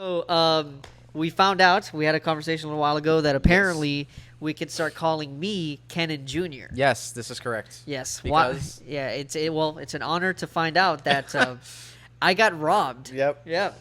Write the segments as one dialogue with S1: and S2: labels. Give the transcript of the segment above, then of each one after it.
S1: So we found out, we had a conversation a little while ago that apparently we could start calling me Kenan Jr.
S2: Yes, this is correct.
S1: Yes.
S2: Because
S1: yeah, it's an honor to find out that I got robbed.
S2: Yep.
S1: Yep.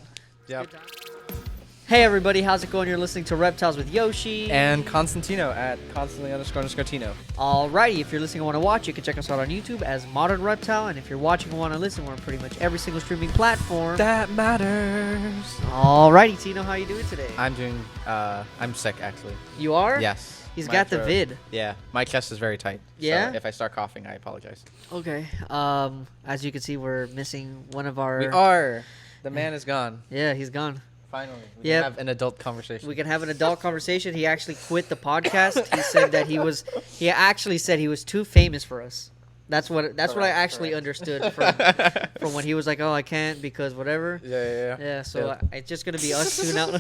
S1: Hey everybody, how's it going? You're listening to Reptiles with Yoshii.
S2: And Constantino at constantly__Tino.
S1: Alrighty, if you're listening and want to watch, you can check us out on YouTube as Modern Reptile. And if you're watching and want to listen, we're on pretty much every single streaming platform.
S2: That matters.
S1: Alrighty, Tino, how you doing today?
S2: I'm doing, I'm sick actually.
S1: You are?
S2: Yes.
S1: He's
S2: My
S1: got the
S2: throat.
S1: vid.
S2: Yeah, my chest is very tight.
S1: Yeah?
S2: So if I start coughing, I apologize.
S1: Okay. As you can see, we're missing one of our...
S2: We are. The man is gone.
S1: Yeah, he's gone.
S2: Finally. We
S1: Yep.
S2: can have an adult conversation.
S1: We can have an adult conversation. He actually quit the podcast. He said that he actually said he was too famous for us. That's what I actually understood from when he was like, oh, I can't because whatever.
S2: Yeah.
S1: Yeah, so it's just going to be us two now.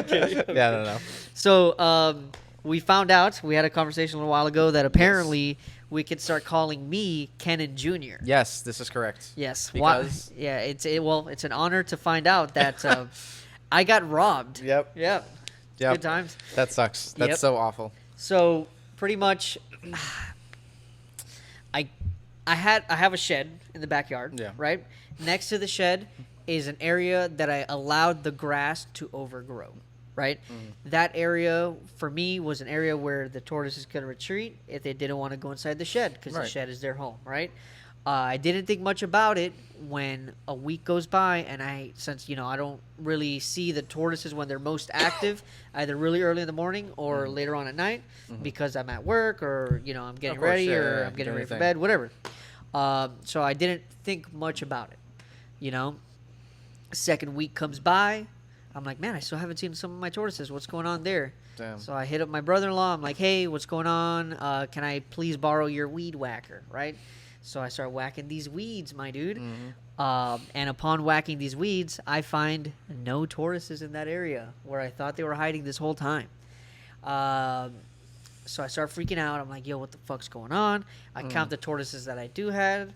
S2: Okay. Yeah, no.
S1: So we found out, we had a conversation a little while ago that apparently we could start calling me Kenan Jr.
S2: Yes, this is correct.
S1: Yes.
S2: Because...
S1: Yeah, it's an honor to find out that I got robbed.
S2: Yep.
S1: Good times.
S2: That sucks. That's so awful.
S1: So pretty much, I have a shed in the backyard.
S2: Yeah.
S1: Right. Next to the shed is an area that I allowed the grass to overgrow. Right. That area for me was an area where the tortoises could retreat if they didn't want to go inside the shed because the shed is their home. Right. I didn't think much about it when a week goes by, and since I don't really see the tortoises when they're most active, either really early in the morning or later on at night, because I'm at work or I'm getting ready or I'm getting ready for bed, whatever. So I didn't think much about it. Second week comes by, I'm like, man, I still haven't seen some of my tortoises. What's going on there?
S2: Damn.
S1: So I hit up my brother-in-law. I'm like, hey, what's going on? Can I please borrow your weed whacker? Right. So I start whacking these weeds, my dude. And upon whacking these weeds, I find no tortoises in that area where I thought they were hiding this whole time. So I start freaking out. I'm like, yo, what the fuck's going on? I count the tortoises that I do have.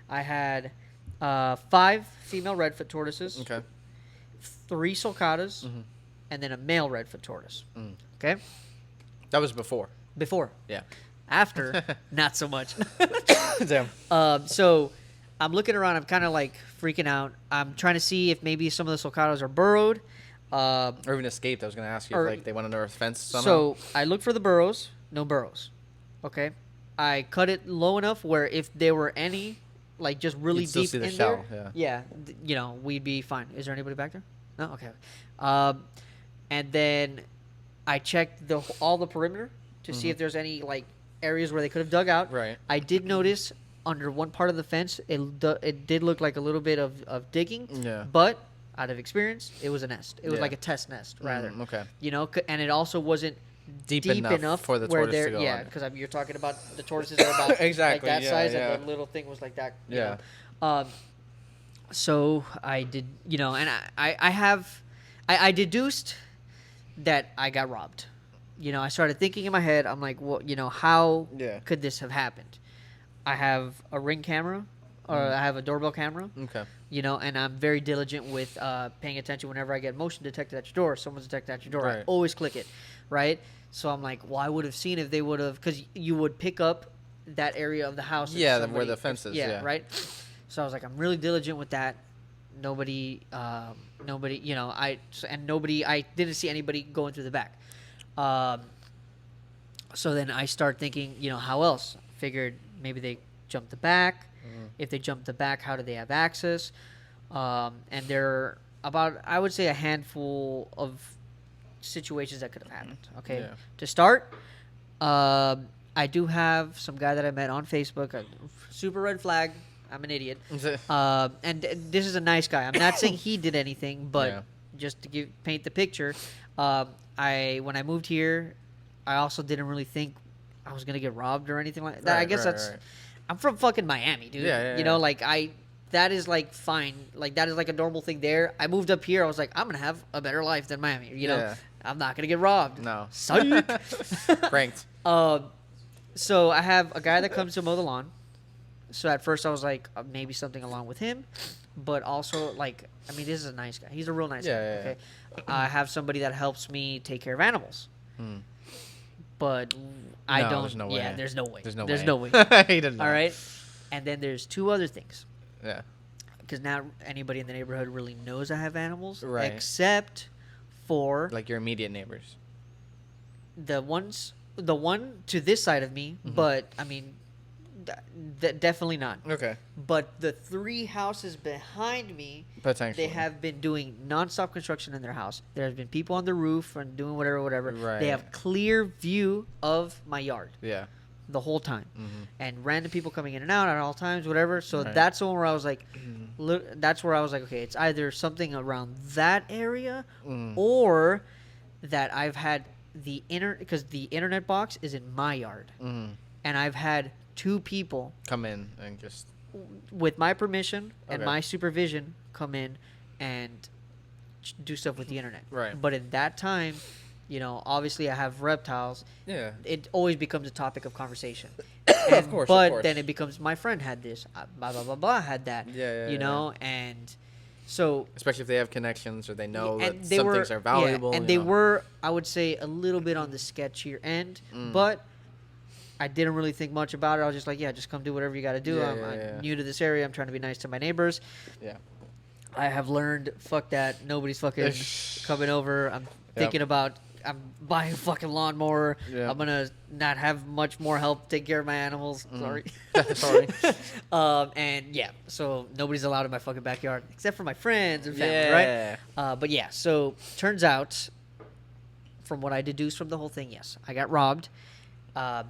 S1: I had 5 female redfoot tortoises,
S2: Okay.
S1: 3 sulcatas, and then a male redfoot tortoise. Okay?
S2: That was before.
S1: Before.
S2: Yeah.
S1: After, not so much.
S2: Damn.
S1: So I'm looking around. I'm kind of like freaking out. I'm trying to see if maybe some of the sulcatas are burrowed.
S2: Or even escaped. I was going to ask you if they went under a fence somehow.
S1: So I look for the burrows. No burrows. Okay. I cut it low enough where if there were any, like just really
S2: You'd still
S1: deep
S2: see the
S1: in
S2: shell,
S1: there, we'd be fine. Is there anybody back there? No. Okay. And then I checked all the perimeter to see if there's any like areas where they could have dug out.
S2: Right.
S1: I did notice under one part of the fence, it did look like a little bit of digging.
S2: Yeah.
S1: But out of experience, it was a nest. It was like a test nest, rather.
S2: Okay.
S1: And it also wasn't deep
S2: enough for the
S1: where
S2: tortoise to go
S1: yeah,
S2: on.
S1: because you're talking about the tortoises are about
S2: Exactly,
S1: like that
S2: yeah,
S1: size,
S2: yeah.
S1: and the little thing was like that. you
S2: Yeah.
S1: know. So I did, and I deduced that I got robbed. I started thinking in my head, I'm like, well, how could this have happened? I have a Ring camera, or I have a doorbell camera.
S2: Okay.
S1: And I'm very diligent with paying attention whenever I get motion detected at your door. Someone's detected at your door. I
S2: Right.
S1: always click it, right? So I'm like, well, I would have seen if they would have, because you would pick up that area of the house. if
S2: Yeah,
S1: somebody-
S2: where the fence is. Yeah.
S1: right. So I was like, I'm really diligent with that. Nobody, I didn't see anybody going through the back. So then I start thinking, how else? Figured maybe they jumped the back. If they jumped the back, how do they have access? And there are about, I would say, a handful of situations that could have happened. Okay.
S2: Yeah.
S1: To start, I do have some guy that I met on Facebook. A super red flag. I'm an idiot. And this is a nice guy. I'm not saying he did anything, but just to paint the picture, when I moved here, I also didn't really think I was gonna get robbed or anything like that. I guess that's. Right. I'm from fucking Miami, dude. That is like fine. Like that is like a normal thing there. I moved up here. I was like, I'm gonna have a better life than Miami. I'm not gonna get robbed.
S2: No.
S1: Psych.
S2: Pranked.
S1: So I have a guy that comes to mow the lawn. So at first I was like, maybe something along with him. but also like I mean, this is a nice guy. He's a real nice guy.
S2: Yeah,
S1: Okay, I have somebody that helps me take care of animals, but I
S2: No,
S1: don't.
S2: there's no
S1: Yeah,
S2: way.
S1: there's no way.
S2: There's no
S1: There's
S2: way.
S1: no way.
S2: He didn't know.
S1: All right, and then there's two other things.
S2: Yeah.
S1: Because not anybody in the neighborhood really knows I have animals,
S2: Right.
S1: except for
S2: Like your immediate neighbors.
S1: the one to this side of me. But I mean, definitely not.
S2: Okay.
S1: But the 3 houses behind me,
S2: Potentially.
S1: they have been doing nonstop construction in their house. There has been people on the roof and doing whatever.
S2: Right.
S1: They have clear view of my yard
S2: Yeah.
S1: the whole time, and random people coming in and out at all times, whatever. So
S2: Right.
S1: that's the one where I was like, that's where I was like, okay, it's either something around that area, or that I've had because the internet box is in my yard, and I've had 2 people
S2: Come in and just.
S1: with my permission and
S2: Okay.
S1: my supervision come in and do stuff with the internet.
S2: Right.
S1: But in that time, obviously I have reptiles.
S2: Yeah.
S1: It always becomes a topic of conversation.
S2: Of course.
S1: But then it becomes my friend had this, blah blah blah blah had that.
S2: Yeah,
S1: you know, and so
S2: Especially if they have connections or they know
S1: and
S2: that
S1: they
S2: some
S1: were,
S2: things are valuable.
S1: and
S2: you
S1: they
S2: know.
S1: were, I would say, a little bit on the sketchier end, but I didn't really think much about it. I was just like, yeah, just come do whatever you got to do.
S2: Yeah,
S1: I'm new to this area. I'm trying to be nice to my neighbors.
S2: Yeah.
S1: I have learned, fuck that. Nobody's fucking coming over. I'm thinking about, I'm buying a fucking lawnmower.
S2: Yeah.
S1: I'm going to not have much more help take care of my animals. Sorry.
S2: Sorry.
S1: And yeah, so nobody's allowed in my fucking backyard except for my friends and family,
S2: Yeah.
S1: right? But yeah, so turns out, from what I deduced from the whole thing, yes, I got robbed.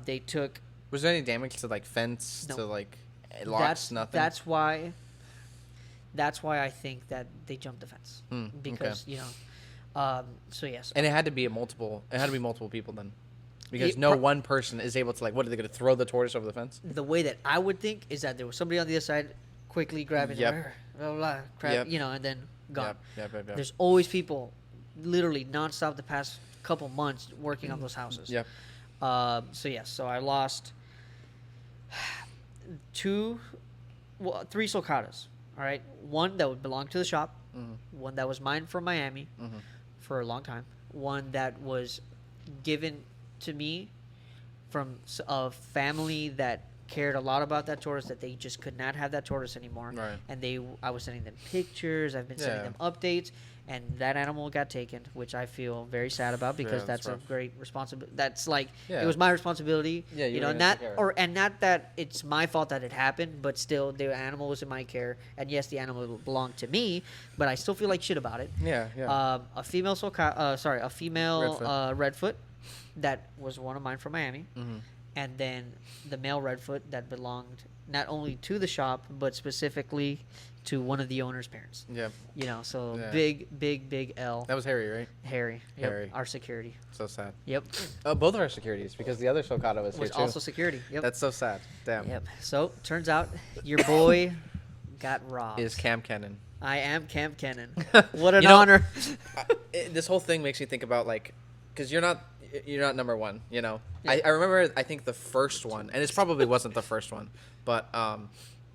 S1: They took.
S2: Was there any damage to like fence,
S1: No.
S2: to like locks, nothing?
S1: That's why I think that they jumped the fence because so yes,
S2: And it had to be multiple people then, because
S1: It
S2: no
S1: pro-
S2: one person is able to like. What are they going to throw the tortoise over the fence?
S1: the way that I would think is that there was somebody on the other side quickly grabbing,
S2: Yep.
S1: blah, blah, blah, grab,
S2: Yep.
S1: and then gone.
S2: Yep.
S1: There's always people, literally nonstop the past couple months working on those houses.
S2: Yep.
S1: So I lost 3 sulcatas. All right, one that would belong to the shop, one that was mine from Miami for a long time, one that was given to me from a family that cared a lot about that tortoise, that they just could not have that tortoise anymore.
S2: Right.
S1: And I was sending them pictures. I've been sending them updates, and that animal got taken, which I feel very sad about because
S2: Yeah,
S1: that's
S2: that's
S1: a
S2: rough.
S1: great responsibility. That's like
S2: Yeah.
S1: it was my responsibility.
S2: Yeah, you were
S1: and
S2: gonna
S1: not
S2: take care of it.
S1: and not that it's my fault that it happened, but still the animal was in my care, and yes, the animal belonged to me, but I still feel like shit about it.
S2: Yeah.
S1: A female
S2: Redfoot.
S1: redfoot that was one of mine from Miami,
S2: Mm-hmm.
S1: and then the male redfoot that belonged not only to the shop but specifically to one of the owner's parents.
S2: Yeah.
S1: So
S2: Yeah.
S1: big L.
S2: That was Harry, right?
S1: Harry. Yep,
S2: Harry.
S1: our security.
S2: So sad.
S1: Yep.
S2: Both our securities, because the other sulcata was here
S1: Was
S2: too.
S1: also security. Yep.
S2: That's so sad. Damn.
S1: Yep. So turns out your boy got robbed.
S2: Is Cam Kennan.
S1: I am Camp Kennan. What an
S2: You know,
S1: honor.
S2: This whole thing makes me think about like, because you're not number one, you know.
S1: Yeah.
S2: I remember, I think the first one, and it probably wasn't the first one, but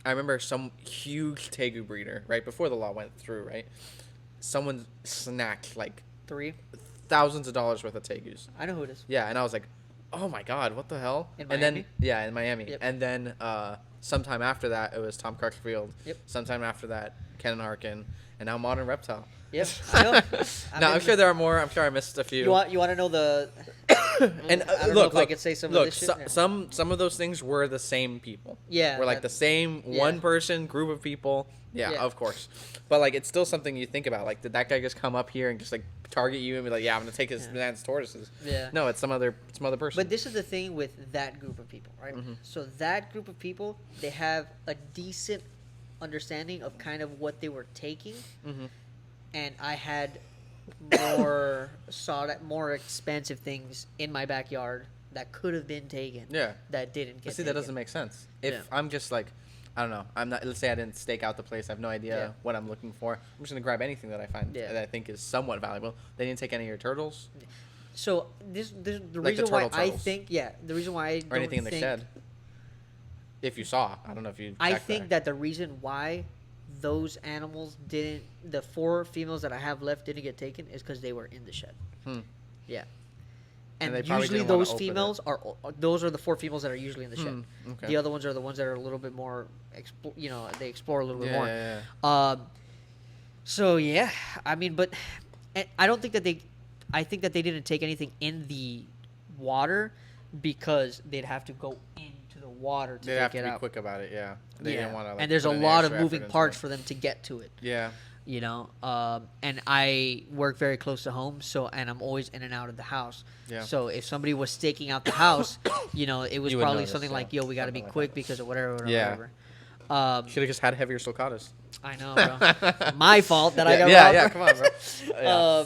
S2: I remember some huge tegu breeder right before the law went through, right? Someone snacked like
S1: 3.
S2: thousands of dollars worth of tegus.
S1: I know who it is.
S2: Yeah, and I was like, oh my god, what the hell?
S1: In
S2: And
S1: Miami?
S2: then in Miami,
S1: Yep.
S2: and then sometime after that it was Tom Crutchfield.
S1: Yep.
S2: Sometime after that, Kenan Harkin, and now Modern Reptile.
S1: Yep. I know.
S2: I'm sure there are more. I'm sure I missed a few.
S1: You want to know the?
S2: And
S1: I don't know
S2: look,
S1: if I could say some
S2: look,
S1: of this shit. Yeah.
S2: some of those things were the same people.
S1: Yeah,
S2: Were like
S1: that-
S2: the same
S1: yeah.
S2: one person group of people. Yeah,
S1: Yeah.
S2: of course. But like, it's still something you think about. Like, did that guy just come up here and just like target you and be like, "Yeah, I'm gonna take his man's tortoises"?
S1: Yeah.
S2: No, it's some other person.
S1: But this is the thing with that group of people, right? So that group of people, they have a decent understanding of kind of what they were taking, and I had more expensive things in my backyard that could have been taken.
S2: Yeah.
S1: That didn't get.
S2: But see,
S1: taken.
S2: that doesn't make sense. If
S1: Yeah.
S2: I'm just like, I don't know, I'm not. Let's say I didn't stake out the place. I have no idea
S1: Yeah.
S2: what I'm looking for. I'm just gonna grab anything that I find
S1: Yeah.
S2: that I think is somewhat valuable. They didn't take any of your turtles
S1: So this the
S2: Like the
S1: reason why
S2: turtle
S1: I
S2: turtles.
S1: think the reason why I
S2: or
S1: don't
S2: anything in the
S1: think,
S2: shed. If you saw, I don't know if you.
S1: I
S2: checked
S1: think that the reason why those animals didn't, the 4 females that I have left didn't get taken is because they were in the shed. Yeah. And
S2: they probably
S1: usually
S2: didn't wanna
S1: those
S2: open
S1: females those are the 4 females that are usually in the shed.
S2: Okay.
S1: The other ones are the ones that are a little bit more, they explore a little bit more.
S2: Yeah.
S1: So yeah, I mean, but I don't think that I think that they didn't take anything in the water because they'd have to go into the water to
S2: They'd
S1: take
S2: have
S1: it
S2: to be
S1: out.
S2: quick about it, yeah. They didn't want to.
S1: And there's a lot of moving parts for them to get to it.
S2: Yeah.
S1: You know, and I work very close to home, and I'm always in and out of the house.
S2: Yeah.
S1: So if somebody was staking out the house, it was
S2: would
S1: probably
S2: notice,
S1: something like, "Yo, we got to be
S2: something like
S1: quick
S2: that.
S1: because of whatever."
S2: Yeah.
S1: Whatever.
S2: Should have just had heavier sulcatas.
S1: I know, bro. My fault that I got robbed.
S2: Yeah, come on, bro.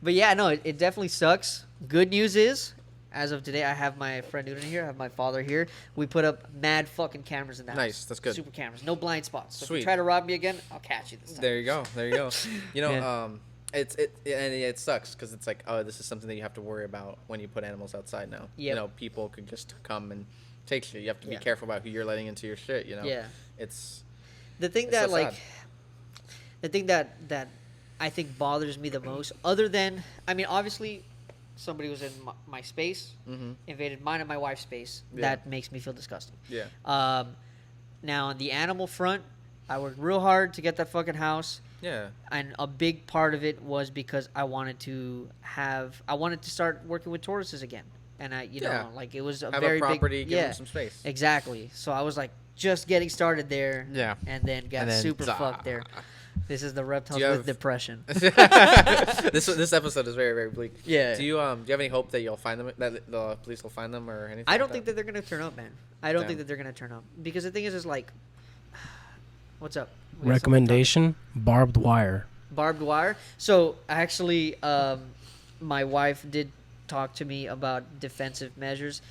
S1: But yeah, no, it definitely sucks. Good news is, as of today, I have my friend Newton here. I have my father here. We put up mad fucking cameras in the house.
S2: Nice, that's good.
S1: Super cameras. No blind spots. So
S2: Sweet.
S1: if you try to rob me again, I'll catch you this time.
S2: There you go. You know,
S1: Yeah.
S2: it sucks because it's like, oh, this is something that you have to worry about when you put animals outside now.
S1: Yep.
S2: You know, people could just come and take shit. You have to be
S1: Yeah.
S2: careful about who you're letting into your shit. You know.
S1: Yeah.
S2: It's
S1: The thing
S2: It's
S1: that
S2: so sad.
S1: the thing that I think bothers me the most, other than, I mean, obviously, somebody was in my space, invaded mine and my wife's space.
S2: Yeah.
S1: That makes me feel disgusting.
S2: Yeah.
S1: Now on the animal front, I worked real hard to get that fucking house.
S2: Yeah.
S1: And a big part of it was because I wanted to start working with tortoises again. And it was a
S2: Have
S1: very
S2: a property,
S1: big,
S2: give
S1: yeah,
S2: them some space.
S1: exactly. So I was like just getting started there.
S2: Yeah.
S1: And then got super fucked there. This is the reptiles with depression.
S2: This episode is very, very bleak.
S1: Yeah.
S2: Do you have any hope that you'll find them, that the police will find them or anything?
S1: I don't
S2: like
S1: think that they're gonna turn up, man. I don't think that they're gonna turn up because the thing is like, what's up? We got
S3: Recommendation: barbed wire.
S1: barbed wire. So actually, my wife did talk to me about defensive measures.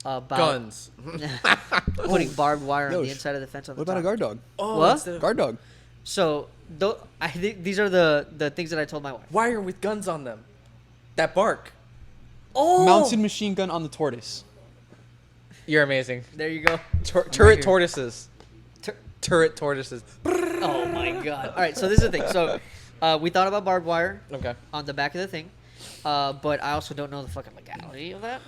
S1: About
S2: guns.
S1: putting barbed wire on the
S4: Yosh,
S1: inside of the fence on the
S4: What about a
S1: top.
S4: guard dog?
S2: Oh,
S1: What?
S2: instead of-
S4: Guard dog.
S1: So I think these are the things that I told my wife.
S2: Wire with guns on them. That bark.
S1: Oh,
S4: Mounted machine gun on the tortoise.
S2: You're amazing.
S1: there you go.
S2: Turret tortoises.
S1: Tur-
S2: Turret tortoises.
S1: Oh my god! All right, so this is the thing. So we thought about barbed wire
S2: Okay.
S1: on the back of the thing, but I also don't know the fucking legality of that.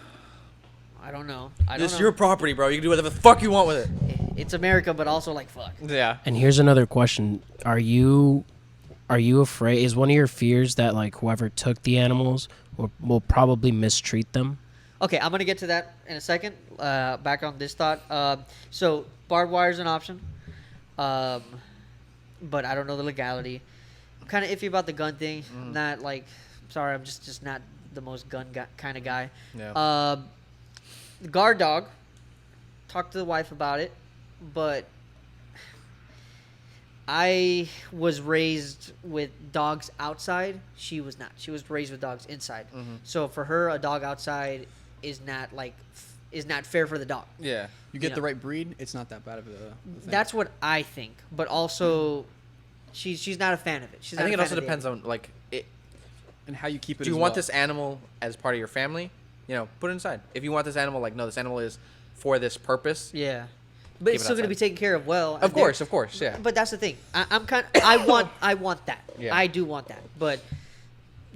S1: I don't know.
S2: This is your property, bro. You can do whatever the fuck you want with it.
S1: It's America, but also like fuck.
S2: Yeah.
S3: And here's another question: Are you afraid? Is one of your fears that like whoever took the animals will probably mistreat them?
S1: Okay, I'm gonna get to that in a second. Back on this thought. So barbed wire is an option, but I don't know the legality. I'm kind of iffy about the gun thing. I'm not like, sorry, I'm just not the most gun kind of guy.
S2: Yeah.
S1: The guard dog. Talked to the wife about it, but I was raised with dogs outside. She was not. She was raised with dogs inside. So for her, a dog outside is not fair for the dog.
S2: Yeah.
S4: You get
S1: know.
S4: the right breed, it's not that bad of a thing.
S1: That's what I think. But also, she's not a fan of it. She's
S2: I
S1: not
S2: think
S1: a
S2: it also
S1: fan of
S2: depends on like it.
S4: And how you keep it.
S2: Do you
S4: as
S2: want
S4: well.
S2: this animal as part of your family? You know, put it inside. If you want this animal, like, no, this animal is for this purpose.
S1: Yeah, but
S2: Keep
S1: it's
S2: it
S1: still going to be
S2: outside.
S1: taken care of well.
S2: Of course, yeah.
S1: But that's the thing. I want that.
S2: Yeah.
S1: I do want that. But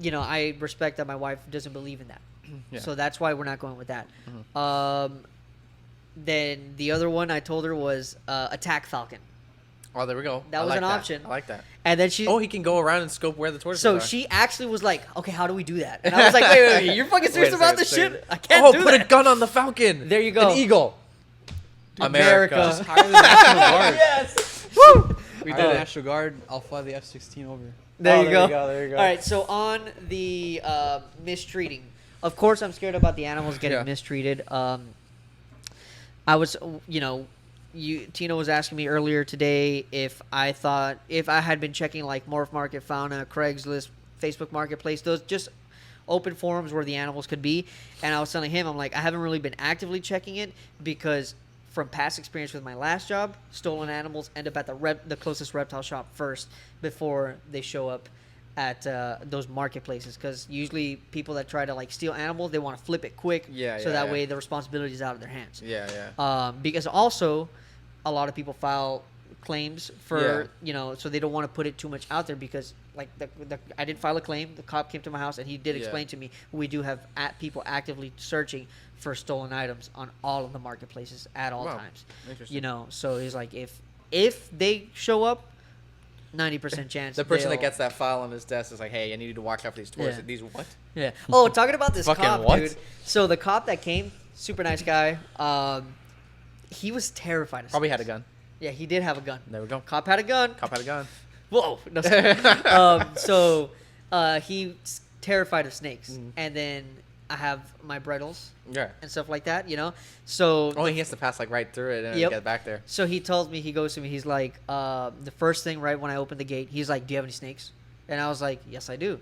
S1: I respect that my wife doesn't believe in that.
S2: Yeah.
S1: So that's why we're not going with that. Then the other one I told her was attack falcon,
S2: Oh, there we go.
S1: That
S2: I
S1: was
S2: like
S1: an option.
S2: I like that.
S1: and then she.
S2: Oh, he can go around and scope where the tortoises
S1: So
S2: are.
S1: she actually was like, "Okay, how do we do that?" And I was like, "Wait, you're fucking serious
S2: Wait a
S1: about this
S2: second,
S1: shit? I can't do
S2: put
S1: that."
S2: a gun on the falcon.
S1: There you go.
S2: An eagle.
S1: America.
S4: Just hire the National Guard.
S2: Yes. Woo.
S4: We
S1: Oh.
S4: did the National Guard. I'll fly the F-16 over.
S1: There
S2: Oh,
S1: you go.
S2: There you go.
S1: All right, so on the mistreating, of course, I'm scared about the animals getting
S2: Yeah.
S1: mistreated. I was, Tino was asking me earlier today if I had been checking like Morph Market, Fauna, Craigslist, Facebook Marketplace, those just open forums where the animals could be. And I was telling him, I'm like, I haven't really been actively checking it because from past experience with my last job, stolen animals end up at the closest reptile shop first before they show up at those marketplaces. Because usually people that try to like steal animals, they want to flip it quick, so that way the responsibility is out of their hands.
S2: Yeah.
S1: Because also, a lot of people file claims for so they don't want to put it too much out there because like I did file a claim. The cop came to my house and he did explain to me we do have people actively searching for stolen items on all of the marketplaces at all times.
S2: Interesting.
S1: So he's like if they show up, 90% chance.
S2: The person that gets that file on his desk is like, hey, I need you to watch out for these toys.
S1: Yeah.
S2: These what?
S1: Yeah. Oh, talking about this
S2: Fucking
S1: cop,
S2: what?
S1: dude. So the cop that came, super nice guy. He was terrified of
S2: Probably
S1: snakes.
S2: had a gun.
S1: Yeah, he did have a gun.
S2: There we go.
S1: Cop had a gun.
S2: Cop had a gun.
S1: Whoa. No, he's terrified of snakes. And then I have my bridles
S2: Yeah.
S1: and stuff like that, So
S2: Only he has to pass like right through it and
S1: Yep.
S2: get back there.
S1: So he tells me, he goes to me, he's like, the first thing right when I opened the gate, he's like, do you have any snakes? And I was like, yes, I do.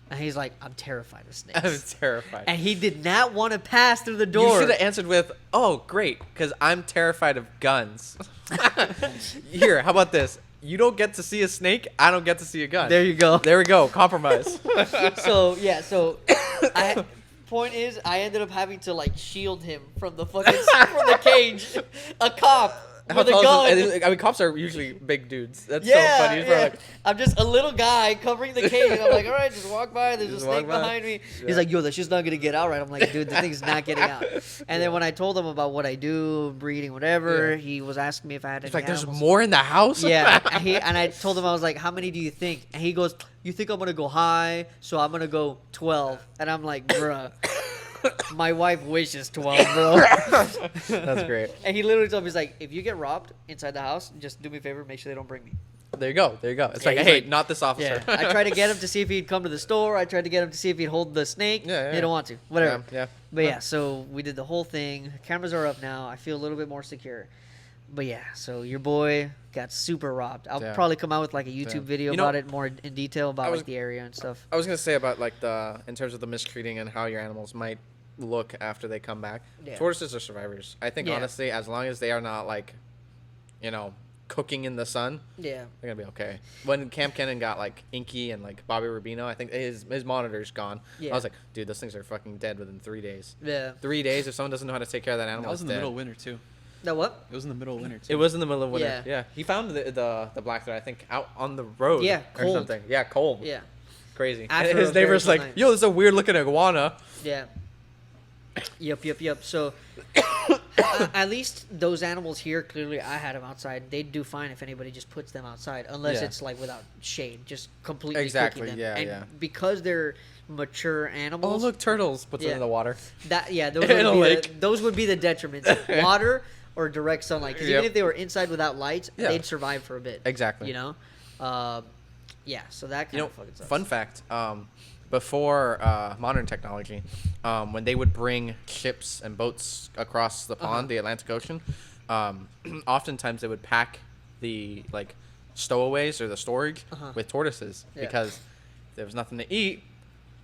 S1: And he's like, I'm terrified of snakes.
S2: I'm terrified.
S1: And he did not want to pass through the
S2: You
S1: door.
S2: should have answered with, "Oh, great, because I'm terrified of guns." Here, how about this? You don't get to see a snake. I don't get to see a gun.
S1: There you go.
S2: There we go. Compromise.
S1: Point is, I ended up having to like shield him from the fucking from the cage. A cop with a
S2: tall
S1: gun.
S2: is- I mean, cops are usually big dudes. That's
S1: Yeah,
S2: so funny. He's probably
S1: yeah. I'm just a little guy covering the cage. I'm like, all right, just walk by. There's
S2: Just
S1: a snake
S2: walk by.
S1: behind me.
S2: Yeah.
S1: He's like, yo, that's just not gonna get out right. I'm like, dude, the thing's not getting out. And then when I told him about what I do, breeding, whatever,
S2: Yeah.
S1: he was asking me if I had
S2: He's
S1: any
S2: like, "There's
S1: animals.
S2: more in the house."
S1: Yeah, and I told him, I was like, how many do you think? And he goes, you think I'm gonna go high? So I'm gonna go 12. And I'm like, bruh. My wife wishes 12, bro.
S2: That's great.
S1: And he literally told me, he's like, if you get robbed inside the house, just do me a favor, make sure they don't bring me.
S2: There you go. There you go. It's
S1: Yeah,
S2: like,
S1: he's
S2: hey,
S1: like-
S2: not this officer.
S1: Yeah. I tried to get him to see if he'd come to the store. I tried to get him to see if he'd hold the snake.
S2: Yeah,
S1: He
S2: yeah.
S1: don't want to. Whatever.
S2: Yeah.
S1: But yeah, so we did the whole thing. Cameras are up now. I feel a little bit more secure. But yeah, so your boy got super robbed. I'll
S2: Yeah.
S1: probably come out with like a YouTube
S2: Yeah.
S1: video
S2: You know,
S1: about it more in detail about
S2: I was-
S1: like the area and stuff.
S2: I was gonna say about like in terms of the mistreating and how your animals might look after they come back.
S1: Yeah.
S2: Tortoises are survivors. I think
S1: Yeah.
S2: honestly, as long as they are not like, cooking in the sun,
S1: Yeah.
S2: they're gonna be okay. When Cam Kennan got like Inky and like Bobby Rubino, I think his monitor's gone.
S1: Yeah.
S2: I was like, dude, those things are fucking dead within 3 days.
S1: Yeah.
S2: 3 days, if someone doesn't know how to take care of that
S4: That
S2: animal,
S4: was
S2: it's
S4: in the
S2: dead.
S4: middle of winter too.
S1: That what?
S4: It was in the middle of winter too.
S2: It was in the middle of winter.
S1: Yeah.
S2: Yeah. He found the black thread, I think, out on the road.
S1: Yeah,
S2: Or
S1: cold.
S2: something. Yeah, cold.
S1: Yeah.
S2: Crazy.
S1: After
S2: And
S1: a
S2: his
S1: very
S2: neighbor's
S1: cold
S2: like,
S1: night.
S2: yo, this is a weird looking iguana.
S1: Yeah. Yep. So, at least those animals here, clearly I had them outside. They do fine if anybody just puts them outside, unless
S2: Yeah.
S1: it's like without shade, just completely
S2: Exactly,
S1: cooking them.
S2: yeah,
S1: and
S2: yeah.
S1: because they're mature
S2: Oh,
S1: animals,
S2: look, turtles. Puts it
S1: Yeah.
S2: in the water.
S1: those
S2: In a
S1: would, be
S2: lake.
S1: those would be the detriments. Water or direct sunlight. Because
S2: Yep.
S1: even if they were inside without lights,
S2: Yeah.
S1: they'd survive for a bit.
S2: Exactly.
S1: Yeah. So that kind of fucking sucks.
S2: Fun fact, before modern technology, when they would bring ships and boats across the pond, the Atlantic Ocean, oftentimes they would pack the like stowaways or the storage with tortoises
S1: Yeah.
S2: because there was nothing to eat.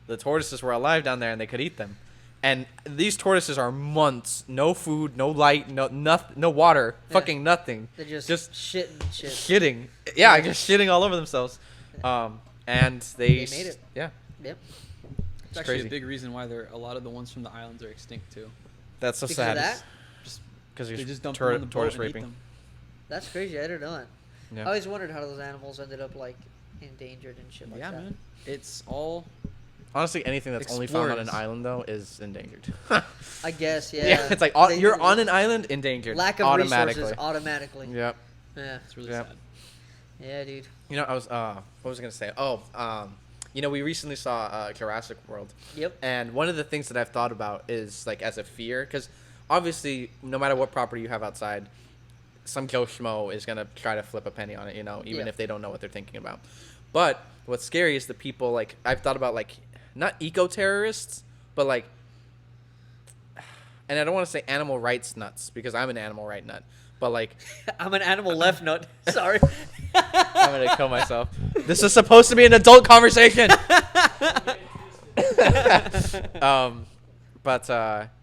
S2: The tortoises were alive down there and they could eat them. And these tortoises are months, no food, no light, no water,
S1: Yeah.
S2: fucking nothing.
S1: They're just shitting shit.
S2: Shitting. Yeah, just shitting all over themselves. And they
S1: made it.
S2: Yeah.
S1: Yep.
S4: It's actually
S2: crazy.
S4: a big reason why a lot of the ones from the islands are extinct too.
S2: That's so
S1: Because
S2: sad.
S1: of that?
S4: Just
S2: Because
S4: they
S2: you're
S4: just dump them on the boat
S2: tortoise
S4: and eat
S2: raping.
S4: them.
S1: That's crazy. I didn't know that.
S2: Yeah.
S1: I always wondered how those animals ended up like endangered and shit like
S4: Yeah,
S1: that.
S4: man. It's all
S2: Honestly, anything that's only found on an
S4: Explorers.
S2: island though is endangered.
S1: I guess, yeah.
S2: Yeah, it's like
S1: They-
S2: you're on an island, endangered.
S1: lack of
S2: automatically.
S1: resources automatically.
S2: Yep.
S1: Yeah.
S4: it's really
S2: Yep.
S4: sad.
S1: Yeah, dude.
S2: I was what was I gonna say? Oh, we recently saw Jurassic World.
S1: Yep.
S2: And one of the things that I've thought about is like as a fear, because obviously no matter what property you have outside, some Joe Schmo is gonna try to flip a penny on it, even
S1: Yeah.
S2: if they don't know what they're thinking about. But what's scary is the people like I've thought about like not eco-terrorists, but like, and I don't want to say animal rights nuts because I'm an animal right nut, but like
S1: I'm an animal left nut. Sorry.
S2: I'm gonna kill myself. This is supposed to be an adult conversation.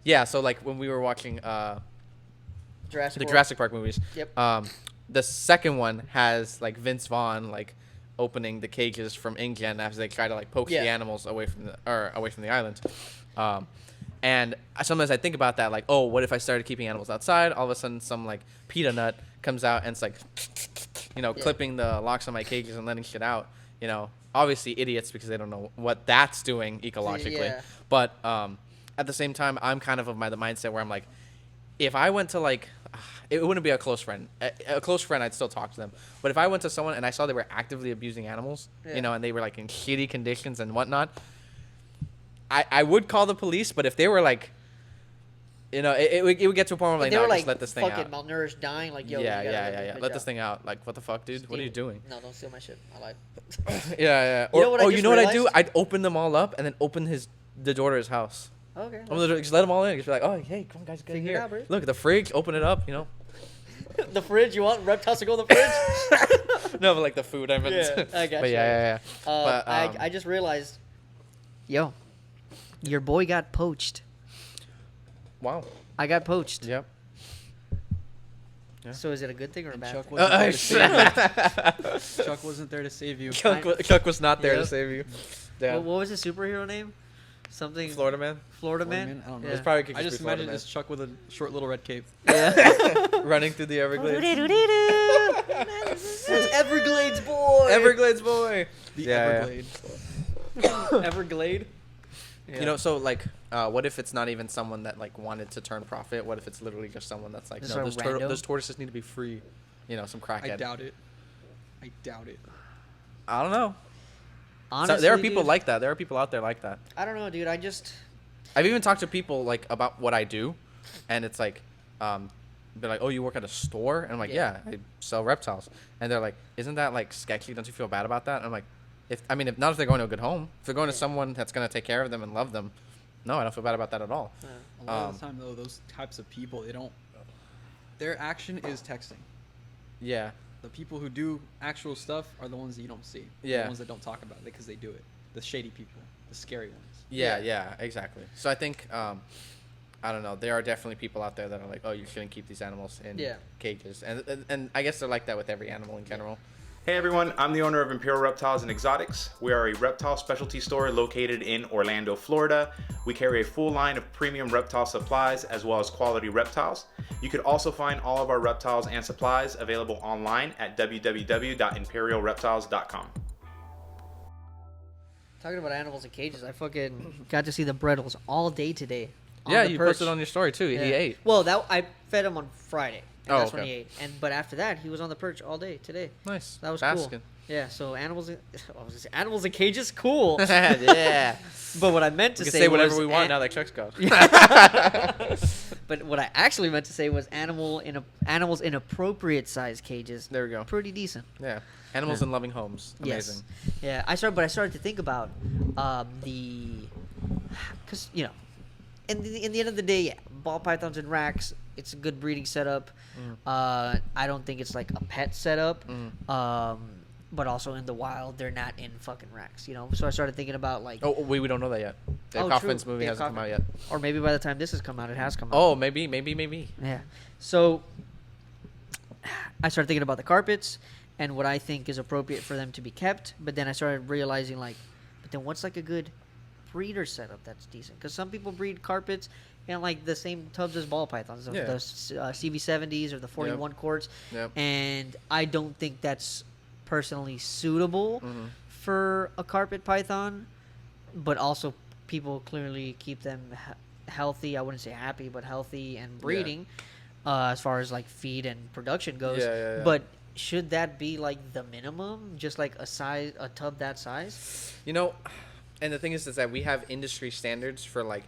S2: Yeah. So like when we were watching
S1: Jurassic
S2: the
S1: World.
S2: Jurassic Park movies,
S1: Yep.
S2: the second one has like Vince Vaughn like opening the cages from InGen as they try to like poke
S1: Yeah.
S2: the animals away from the island. And sometimes I think about that, like, oh, what if I started keeping animals outside? All of a sudden, some like PETA nut comes out and it's like,
S1: Yeah.
S2: clipping the locks on my cages and letting shit out. Obviously idiots because they don't know what that's doing ecologically.
S1: Yeah.
S2: But at the same time, I'm kind of the mindset where I'm like, if I went to like, it wouldn't be a close friend. A close friend, I'd still talk to them. But if I went to someone and I saw they were actively abusing animals, and they were like in shitty conditions and whatnot, I would call the police. But if they were like, it would get to a point where I'm like,
S1: they
S2: no,
S1: were
S2: just
S1: like
S2: let this thing
S1: fucking
S2: out.
S1: malnourished, dying. Like, yo,
S2: Yeah,
S1: you gotta
S2: yeah. Let this thing out. Like, what the fuck, dude? What are you doing?
S1: No, don't steal my shit. I lied.
S2: Yeah.
S1: You know what I
S2: you
S1: just
S2: know what I do?
S1: realized?
S2: I'd open them all up and then open the door to his house.
S1: Okay.
S2: Just let them all in. Just be like, oh, hey, come on, guys, get
S1: Figure it
S2: here.
S1: out, bro.
S2: Look, the fridge, open it up,
S1: The fridge. You want reptiles to go in the fridge?
S2: No, but like the food, I meant.
S1: Yeah, I got
S2: But
S1: you.
S2: yeah. But,
S1: I just realized, yo, your boy got poached.
S2: Wow.
S1: I got poached.
S2: Yep. Yeah.
S1: So is it a good thing or a bad
S4: Chuck
S1: thing?
S4: wasn't there to save you. Chuck wasn't there to save you.
S2: Chuck was not there to
S1: Yep.
S2: save you. Yeah.
S1: What was his superhero name? Something.
S2: Florida man.
S1: Florida
S4: Florida
S1: man.
S4: Man? I don't know.
S1: Yeah.
S2: It's probably
S4: I just imagine it's Chuck with a short little red cape.
S1: Yeah.
S2: running through the Everglades.
S1: That's Everglades boy.
S2: Everglades boy.
S4: The
S2: Yeah.
S4: Everglade.
S1: Everglade. Yeah.
S2: So like, what if it's not even someone that like wanted to turn profit? What if it's literally just someone that's like,
S1: Just
S2: no,
S1: a rando?
S2: those tortoises need to be free. Some crackhead.
S4: I doubt it. I doubt it.
S2: I don't know.
S1: Honestly,
S2: So there are people
S1: dude,
S2: like that. There are people out there like that.
S1: I don't know, dude. I just.
S2: I've even talked to people like about what I do, and it's like, they're like, "Oh, you work at a store?" And I'm like,
S1: Yeah.
S2: "Yeah, I sell reptiles." And they're like, "Isn't that like sketchy? Don't you feel bad about that?" And I'm like, if not if they're going to a good home. If they're going to someone that's gonna take care of them and love them, no, I don't feel bad about that at all.
S4: A lot of the time, though, those types of people, they don't. Their action is texting.
S2: Yeah.
S4: The people who do actual stuff are the ones that you don't see.
S2: Yeah.
S4: The ones that don't talk about it because they do it. The shady people, the scary ones.
S2: Yeah, exactly. So I think, I don't know. There are definitely people out there that are like, "Oh, you shouldn't keep these animals in cages," and I guess they're like that with every animal in general.
S5: Hey everyone, I'm the owner of Imperial Reptiles and Exotics. We are a reptile specialty store located in Orlando, Florida. We carry a full line of premium reptile supplies as well as quality reptiles. You could also find all of our reptiles and supplies available online at www.imperialreptiles.com.
S1: Talking about animals in cages, I fucking got to see the Brettles all day today. on
S2: Yeah,
S1: the
S2: you
S1: perch.
S2: posted on your story too.
S1: Yeah.
S2: He ate.
S1: Well, I fed him on Friday. And
S2: Oh,
S1: that's when
S2: okay.
S1: he ate. But after that, he was on the perch all day today.
S2: Nice.
S1: That was
S2: Basking.
S1: cool. Yeah. So animals in cages, cool.
S2: Yeah.
S1: But what I meant to
S2: We can
S1: say
S2: say whatever
S1: was
S2: we want now that Chuck's gone.
S1: But what I actually meant to say was animals in appropriate size cages.
S2: There we go.
S1: Pretty decent.
S2: Yeah. Animals in loving homes. Amazing.
S1: Yes. Yeah. I started to think about because in the end of the day, yeah, ball pythons and racks, it's a good breeding setup. I don't think it's like a pet setup. But also in the wild, they're not in fucking racks, So I started thinking about like,
S2: Oh, we don't know that yet. The
S1: Oh,
S2: Kaufman's
S1: true.
S2: movie
S1: Dave
S2: hasn't come
S1: Kaufman.
S2: out yet.
S1: or maybe by the time this has come out, it has come out.
S2: Oh, maybe.
S1: Yeah. So I started thinking about the carpets and what I think is appropriate for them to be kept. But then I started realizing but then what's like a good breeder setup that's decent? Because some people breed carpets in like the same tubs as ball pythons,
S2: Yeah.
S1: the CV70s or the 41 quarts.
S2: Yep.
S1: And I don't think that's personally suitable
S2: Mm-hmm.
S1: for a carpet python. But also people clearly keep them healthy. I wouldn't say happy, but healthy and breeding, as far as like feed and production goes.
S2: Yeah.
S1: But should that be like the minimum? Just like a tub that size?
S2: And the thing is that we have industry standards for like,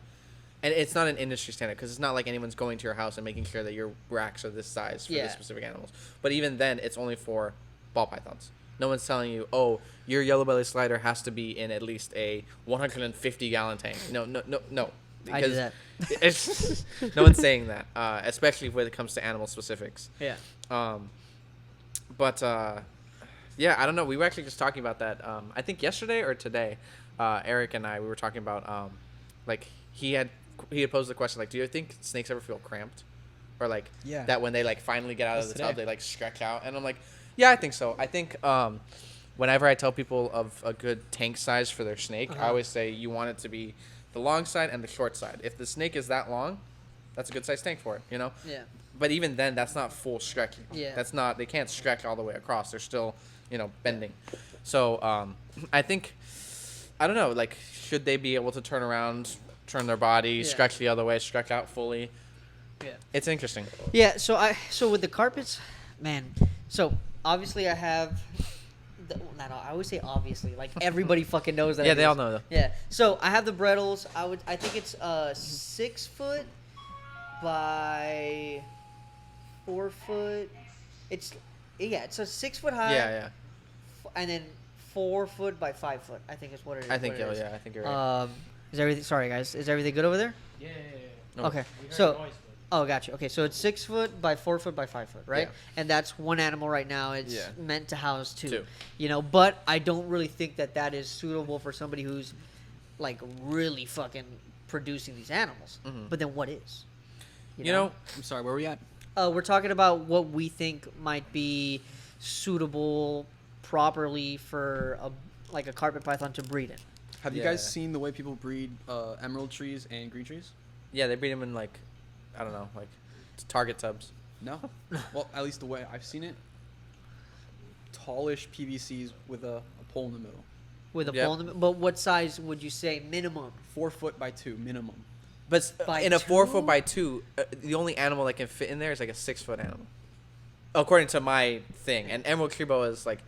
S2: and it's not an industry standard because it's not like anyone's going to your house and making sure that your racks are this size for the specific animals. But even then, it's only for ball pythons. No one's telling you, oh, your yellow belly slider has to be in at least a 150-gallon tank. No.
S1: I do that.
S2: It's, no one's saying that, especially when it comes to animal specifics.
S1: Yeah.
S2: Yeah, I don't know. We were actually just talking about that. I think yesterday or today, Eric and I, we were talking about like he had posed the question like, do you think snakes ever feel cramped, or like
S4: Yeah.
S2: that when they like finally get out of
S4: Just
S2: the tub
S4: today.
S2: they like stretch out? And I'm like, yeah, I think so. I think whenever I tell people of a good tank size for their snake, I always say you want it to be the long side and the short side. If the snake is that long, that's a good size tank for it.
S1: Yeah.
S2: but even then, that's not full stretching.
S1: Yeah.
S2: That's not. They can't stretch all the way across. They're still, bending. So I think, I don't know. Like, should they be able to turn around, turn their body, stretch the other way, stretch out fully?
S1: Yeah.
S2: It's interesting.
S1: Yeah. So with the carpets, man. So obviously I have. I always say obviously, like everybody fucking knows that.
S2: Yeah, they all know though.
S1: Yeah. So I have the Brettles. I think it's 6 foot by 4 foot. It's a 6 foot high.
S2: Yeah.
S1: And then 4 foot by 5 foot. I think is what it is.
S2: I think
S1: what it is.
S2: I think you're right.
S1: Is everything? Sorry guys, is everything good over there?
S3: Yeah.
S2: No.
S1: Okay. So. Oh, gotcha. Okay, so it's 6 foot by 4 foot by 5 foot, right?
S2: Yeah.
S1: And that's one animal right now. It's
S2: Yeah.
S1: meant to house two.
S2: Two.
S1: But I don't really think that is suitable for somebody who's like really fucking producing these animals.
S2: Mhm.
S1: But then what is?
S2: You know,
S4: I'm sorry, where are we at?
S1: We're talking about what we think might be suitable properly for a carpet python to breed in.
S4: Have you
S2: Yeah.
S4: guys seen the way people breed emerald trees and green trees?
S2: yeah, they breed them in like, I don't know, like Target tubs.
S4: No? Well, at least the way I've seen it. Tallish PVCs with a pole in the middle.
S1: With a
S2: Yep.
S1: pole in the but what size would you say minimum?
S4: 4 foot by 2 minimum.
S2: But
S1: By
S2: in a 4
S1: two?
S2: foot by 2, the only animal that can fit in there is like a 6 foot animal, according to my thing. And emerald tree boa is like,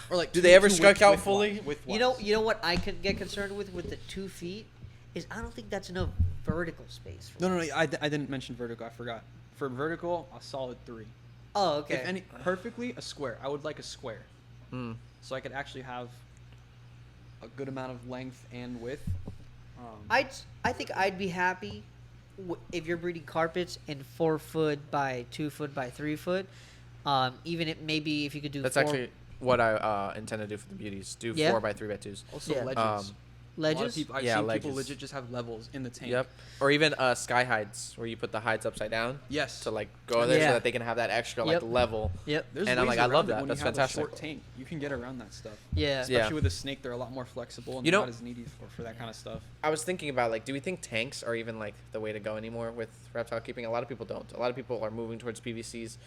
S4: Or like
S2: do
S4: two-
S2: they ever
S4: two
S2: stretch
S4: width-
S2: out
S4: width
S2: fully?
S4: wise, width
S1: You know what I could get concerned with the 2 feet is I don't think that's enough vertical space. For
S4: No, I didn't mention vertical. I forgot. For vertical, a solid 3.
S1: Oh, okay.
S4: If any, perfectly a square. I would like a square,
S2: hmm.
S4: so I could actually have a good amount of length and width.
S1: I think I'd be happy if you're breeding carpets in 4 foot by 2 foot by 3 foot. Even maybe if you could do
S2: That's
S1: 4
S2: actually what I intend to do for the beauties. Do
S1: Yeah?
S2: 4 by 3 by 2s.
S4: Also
S1: Yeah.
S4: ledges. A lot of
S1: ledges.
S4: people, I've
S2: Yeah,
S4: seen
S2: ledges.
S4: people legit just have levels in the tank.
S2: Yep. Or even sky hides, where you put the hides upside down
S4: Yes.
S2: to like go there
S1: Yeah.
S2: so that they can have that extra like
S1: Yep.
S2: level.
S1: Yep.
S4: There's
S2: And I'm
S4: ways
S2: like, I love
S4: around it
S2: that.
S4: when
S2: That's
S4: you have
S2: fantastic.
S4: A short tank. You can get around that stuff.
S1: Yeah.
S4: Especially
S2: Yeah.
S4: with a snake, they're a lot more flexible and
S2: You
S4: they're
S2: know-
S4: not as needy for that kind of stuff.
S2: I was thinking about like, do we think tanks are even like the way to go anymore with reptile keeping? A lot of people don't. A lot of people are moving towards PVCs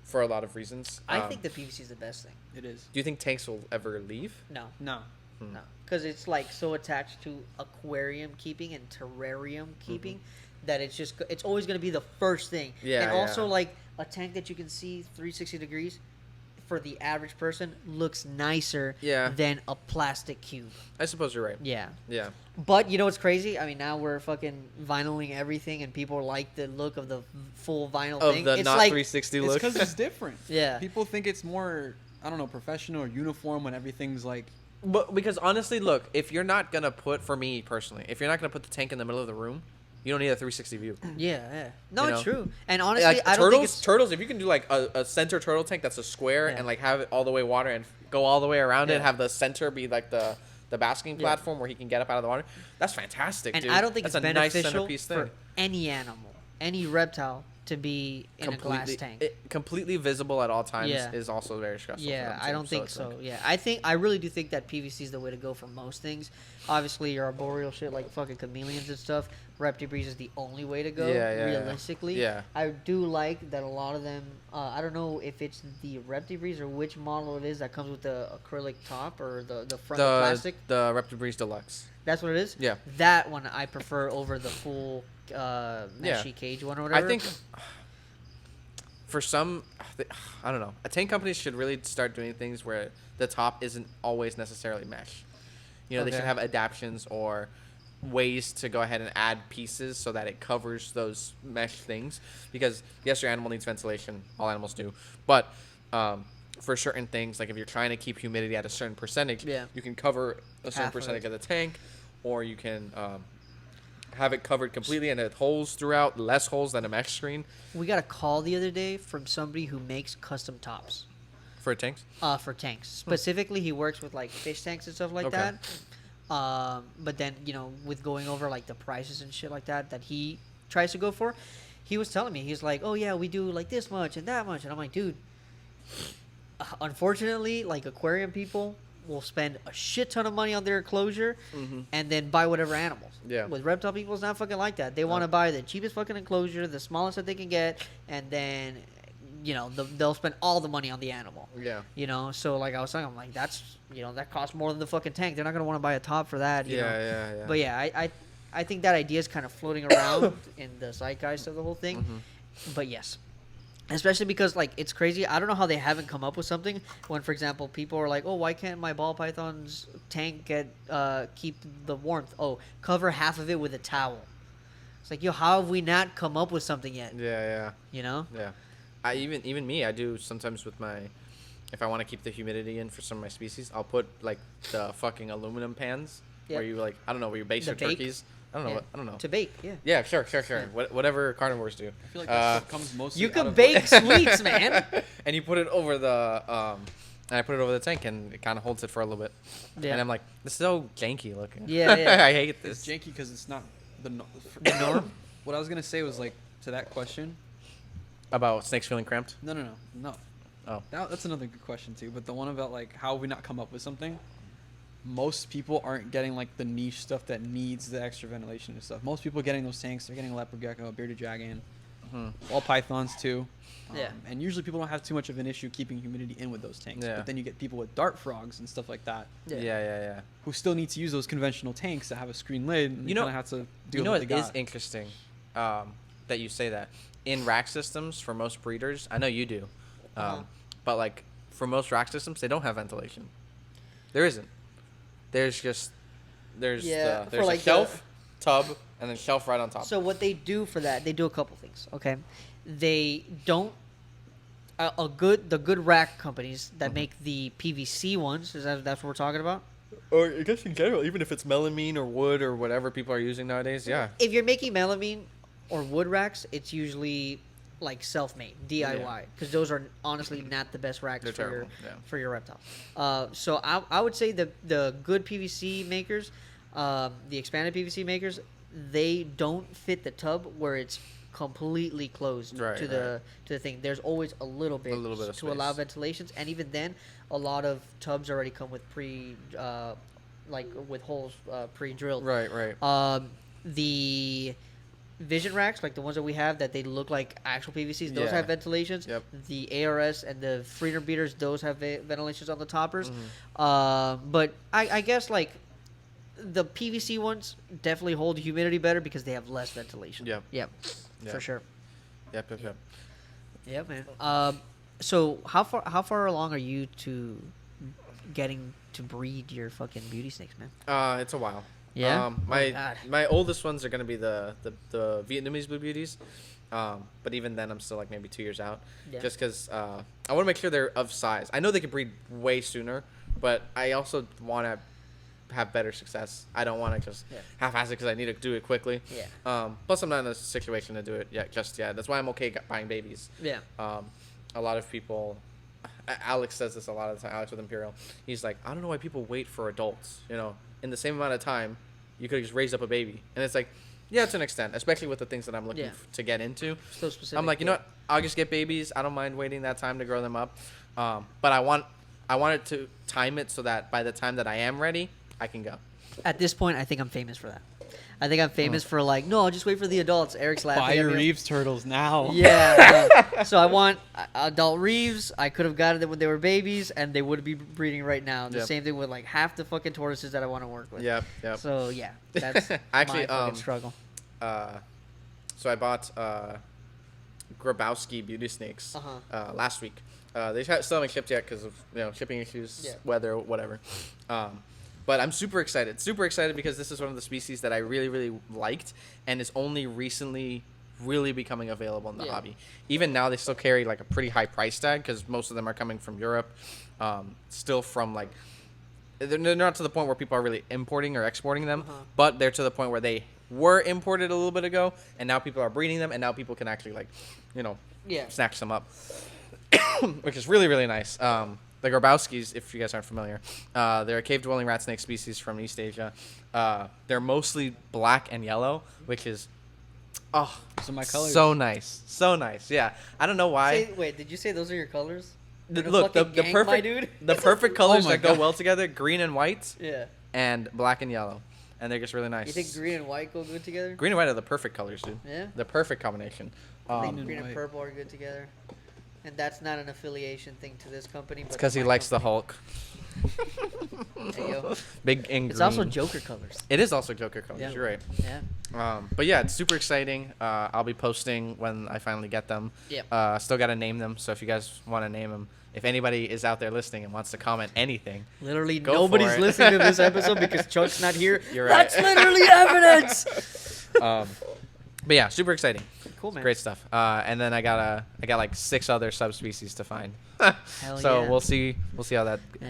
S2: for a lot of reasons.
S1: I think the PVC is the best thing.
S4: It is.
S2: Do you think tanks will ever leave?
S1: No.
S4: No.
S1: No, because it's like so attached to aquarium keeping and terrarium keeping that it's always going to be the first thing.
S2: Yeah,
S1: and also
S2: yeah.
S1: like a tank that you can see 360 degrees for the average person looks nicer
S2: Yeah.
S1: than a plastic cube.
S2: I suppose you're right.
S1: Yeah.
S2: Yeah.
S1: But you know what's crazy? I mean, now we're fucking vinyling everything, and people like the look of the full vinyl
S2: Of
S1: thing.
S2: the
S1: It's
S2: not
S1: like,
S2: 360
S4: It's
S2: look.
S4: because it's different.
S1: Yeah.
S4: People think it's more, I don't know, professional or uniform when everything's like.
S2: But because honestly, look, if you're not gonna put, for me personally, if you're not gonna put the tank in the middle of the room, you don't need a 360 view.
S1: Yeah. No,
S2: You
S1: it's
S2: know?
S1: true. And honestly,
S2: Like
S1: I don't think it's
S2: turtles. If you can do like a center turtle tank that's a square
S1: Yeah.
S2: and like have it all the way water and go all the way around
S1: Yeah.
S2: it, have the center be like the basking
S1: Yeah.
S2: platform where he can get up out of the water. That's fantastic,
S1: and
S2: dude.
S1: I don't think
S2: that's
S1: it's
S2: a nice
S1: beneficial
S2: centerpiece
S1: for
S2: thing.
S1: any animal, any reptile, to be in a glass tank.
S2: Completely visible at all times
S1: Yeah.
S2: is also very stressful. for
S1: Yeah,
S2: them,
S1: I
S2: too.
S1: don't think
S2: it's
S1: so.
S2: like-
S1: Yeah, I really do think that PVC is the way to go for most things. Obviously, your arboreal shit like fucking chameleons and stuff, Reptibreeze is the only way to go.
S2: Yeah, yeah, yeah.
S1: realistically,
S2: Yeah.
S1: I do like that a lot of them. I don't know if it's the Reptibreeze or which model it is that comes with the acrylic top or the front of plastic.
S2: The Reptile Deluxe.
S1: That's what it is.
S2: Yeah.
S1: That one I prefer over the full meshy cage one or whatever.
S2: I think for some, I don't know. Tank companies should really start doing things where the top isn't always necessarily mesh. You know, they
S1: Okay.
S2: should have adaptions or ways to go ahead and add pieces so that it covers those mesh things. Because yes, your animal needs ventilation. All animals do. But for certain things, like if you're trying to keep humidity at a certain percentage,
S1: Yeah.
S2: you can cover a certain
S1: Half of
S2: percentage
S1: it.
S2: of the tank, or you can have it covered completely and it holes throughout, less holes than a mesh screen
S1: we got a call the other day from somebody who makes custom tops.
S2: for tanks.
S1: For tanks. Specifically, he works with like fish tanks and stuff like
S2: Okay.
S1: that. But then, you know, with going over like the prices and shit like that he tries to go for, he was telling me, he's like, oh yeah, we do like this much and that much. And I'm like, dude, unfortunately, like aquarium people, will spend a shit ton of money on their enclosure
S2: Mm-hmm.
S1: and then buy whatever animals.
S2: Yeah.
S1: With reptile people, it's not fucking like that. They want to buy the cheapest fucking enclosure, the smallest that they can get, and then, they'll spend all the money on the animal.
S2: Yeah.
S1: So like I was saying, I'm like, that's, that costs more than the fucking tank. They're not going to want to buy a top for that. You know?
S2: Yeah.
S1: But yeah, I think that idea is kind of floating around in the zeitgeist of the whole thing.
S2: Mm-hmm.
S1: But yes. Especially because, like, it's crazy. I don't know how they haven't come up with something when, for example, people are like, oh, why can't my ball python's tank keep the warmth? Oh, cover half of it with a towel. It's like, yo, how have we not come up with something yet?
S2: Yeah.
S1: You know?
S2: Yeah. Even me, I do sometimes with my, if I want to keep the humidity in for some of my species, I'll put like the fucking aluminum pans where you like, I don't know, where you bake your turkeys. I don't know.
S1: To bake, yeah.
S2: Yeah, sure. Whatever carnivores do.
S4: I feel like that stuff comes mostly
S1: You
S4: out
S1: can
S4: of,
S1: bake
S4: like,
S1: sweets, man.
S2: And you put it over the and I put it over the tank and it kind of holds it for a little bit.
S1: Yeah.
S2: And I'm like, this is so janky looking.
S1: Yeah.
S2: I hate
S4: It's
S2: this.
S4: janky because it's not the
S1: norm?
S4: What I was gonna say was like to that question.
S2: About snakes feeling cramped?
S4: No.
S2: Oh.
S4: That's another good question too. But the one about like how have we not come up with something? Most people aren't getting like the niche stuff that needs the extra ventilation and stuff. Most people are getting those tanks. They're getting a leopard gecko, a bearded dragon, all pythons too.
S1: Yeah.
S4: And usually people don't have too much of an issue keeping humidity in with those tanks.
S2: Yeah.
S4: But then you get people with dart frogs and stuff like that
S2: Yeah.
S4: who still need to use those conventional tanks that have a screen lid. And
S2: You know-
S4: kind of have to deal
S2: You know
S4: with
S2: what
S4: what they
S2: is
S4: got.
S2: interesting that you say that? In rack systems, for most breeders, I know you do, but like for most rack systems, they don't have ventilation. There isn't. There's
S1: Yeah, for
S2: there's
S1: like
S2: a shelf, tub, and then shelf right on top.
S1: So what they do for that, they do a couple things. Okay, they don't. The good rack companies that make the PVC ones. That's what we're talking about?
S2: Or I guess in general, even if it's melamine or wood or whatever people are using nowadays, yeah.
S1: If you're making melamine or wood racks, it's usually like self-made DIY because those are honestly not the best racks
S2: They're terrible, yeah.
S1: for your reptile. So I would say the good PVC makers, the expanded PVC makers, they don't fit the tub where it's completely closed to the thing. There's always a little bit
S2: of
S1: to allow
S2: space.
S1: ventilations, and even then, a lot of tubs already come with with holes pre-drilled.
S2: Right.
S1: The vision racks, like the ones that we have, that they look like actual PVCs, those have ventilations.
S2: Yep.
S1: The ARS and the freedom beaters, those have ventilations on the toppers.
S2: Mm-hmm.
S1: But I guess like the PVC ones definitely hold humidity better because they have less ventilation.
S2: Yep.
S1: Yep.
S2: Yep.
S1: For sure.
S2: Yep.
S1: Yeah, man. So how far along are you to getting to breed your fucking beauty snakes, man?
S2: It's a while.
S1: Yeah?
S2: My oldest ones are gonna be the Vietnamese blue beauties, but even then I'm still like maybe 2 years out, just because I want to make sure they're of size. I know they can breed way sooner, but I also want to have better success. I don't want to just half-ass it because I need to do it quickly.
S1: Yeah.
S2: Plus I'm not in a situation to do it just yet. That's why I'm okay buying babies.
S1: Yeah.
S2: A lot of people. Alex says this a lot of the time. Alex with Imperial, he's like, I don't know why people wait for adults. In the same amount of time, you could just raise up a baby, and it's like, yeah, to an extent, especially with the things that I'm looking to get into.
S1: So specific.
S2: I'm like, you know what? I'll just get babies. I don't mind waiting that time to grow them up, but I want it to time it so that by the time that I am ready, I can go.
S1: At this point, I think I'm famous for that. I think I'm famous for like, no, I'll just wait for the adults. Eric's laughing.
S4: Buy your Reeves turtles now.
S1: Yeah. So I want adult Reeves. I could have gotten them when they were babies, and they would be breeding right now. The same thing with like half the fucking tortoises that I want to work with.
S2: Yep.
S1: So yeah, that's
S2: Actually,
S1: my fucking struggle.
S2: So I bought Grabowski beauty snakes last week. They still haven't shipped yet because of shipping issues, weather, whatever. But I'm super excited because this is one of the species that I really, really liked and is only recently really becoming available in the hobby. Even now, they still carry like a pretty high price tag because most of them are coming from Europe. Still from like, they're not to the point where people are really importing or exporting them, but they're to the point where they were imported a little bit ago, and now people are breeding them, and now people can actually like, snatch them up, which is really, really nice. The Grabowskis, if you guys aren't familiar, they're a cave-dwelling rat snake species from East Asia. They're mostly black and yellow, which is,
S4: So my colors.
S2: so nice. Yeah, I don't know why.
S1: Wait, did you say those are your colors?
S2: Look, the
S1: fucking gang, my
S2: perfect
S1: dude.
S2: the perfect colors
S4: my
S2: that go
S4: God.
S2: well together: green and white,
S1: Yeah.
S2: and black and yellow, and they're just really nice.
S1: You think green and white go good together?
S2: Green and white are the perfect colors, dude.
S1: Yeah.
S2: The perfect combination.
S4: Green
S1: Green and
S4: white.
S1: purple are good together. And that's not an affiliation thing to this company.
S2: It's because he likes the Hulk.
S1: Hey, yo.
S2: Big and green.
S1: It's also Joker colors.
S2: It is also Joker colors.
S1: Yeah.
S2: You're right.
S1: Yeah.
S2: But yeah, it's super exciting. I'll be posting when I finally get them.
S1: Yep.
S2: Still got to name them. So if you guys want to name them, if anybody is out there listening and wants to comment anything,
S1: Literally
S2: Go
S1: nobody's
S2: for it.
S1: listening to this episode because Chuck's not here.
S2: You're right.
S1: That's literally evidence.
S2: But yeah, super exciting.
S1: Cool, man.
S2: Great stuff. And then I got like 6 other subspecies to find.
S1: Hell
S2: So
S1: yeah.
S2: we'll see how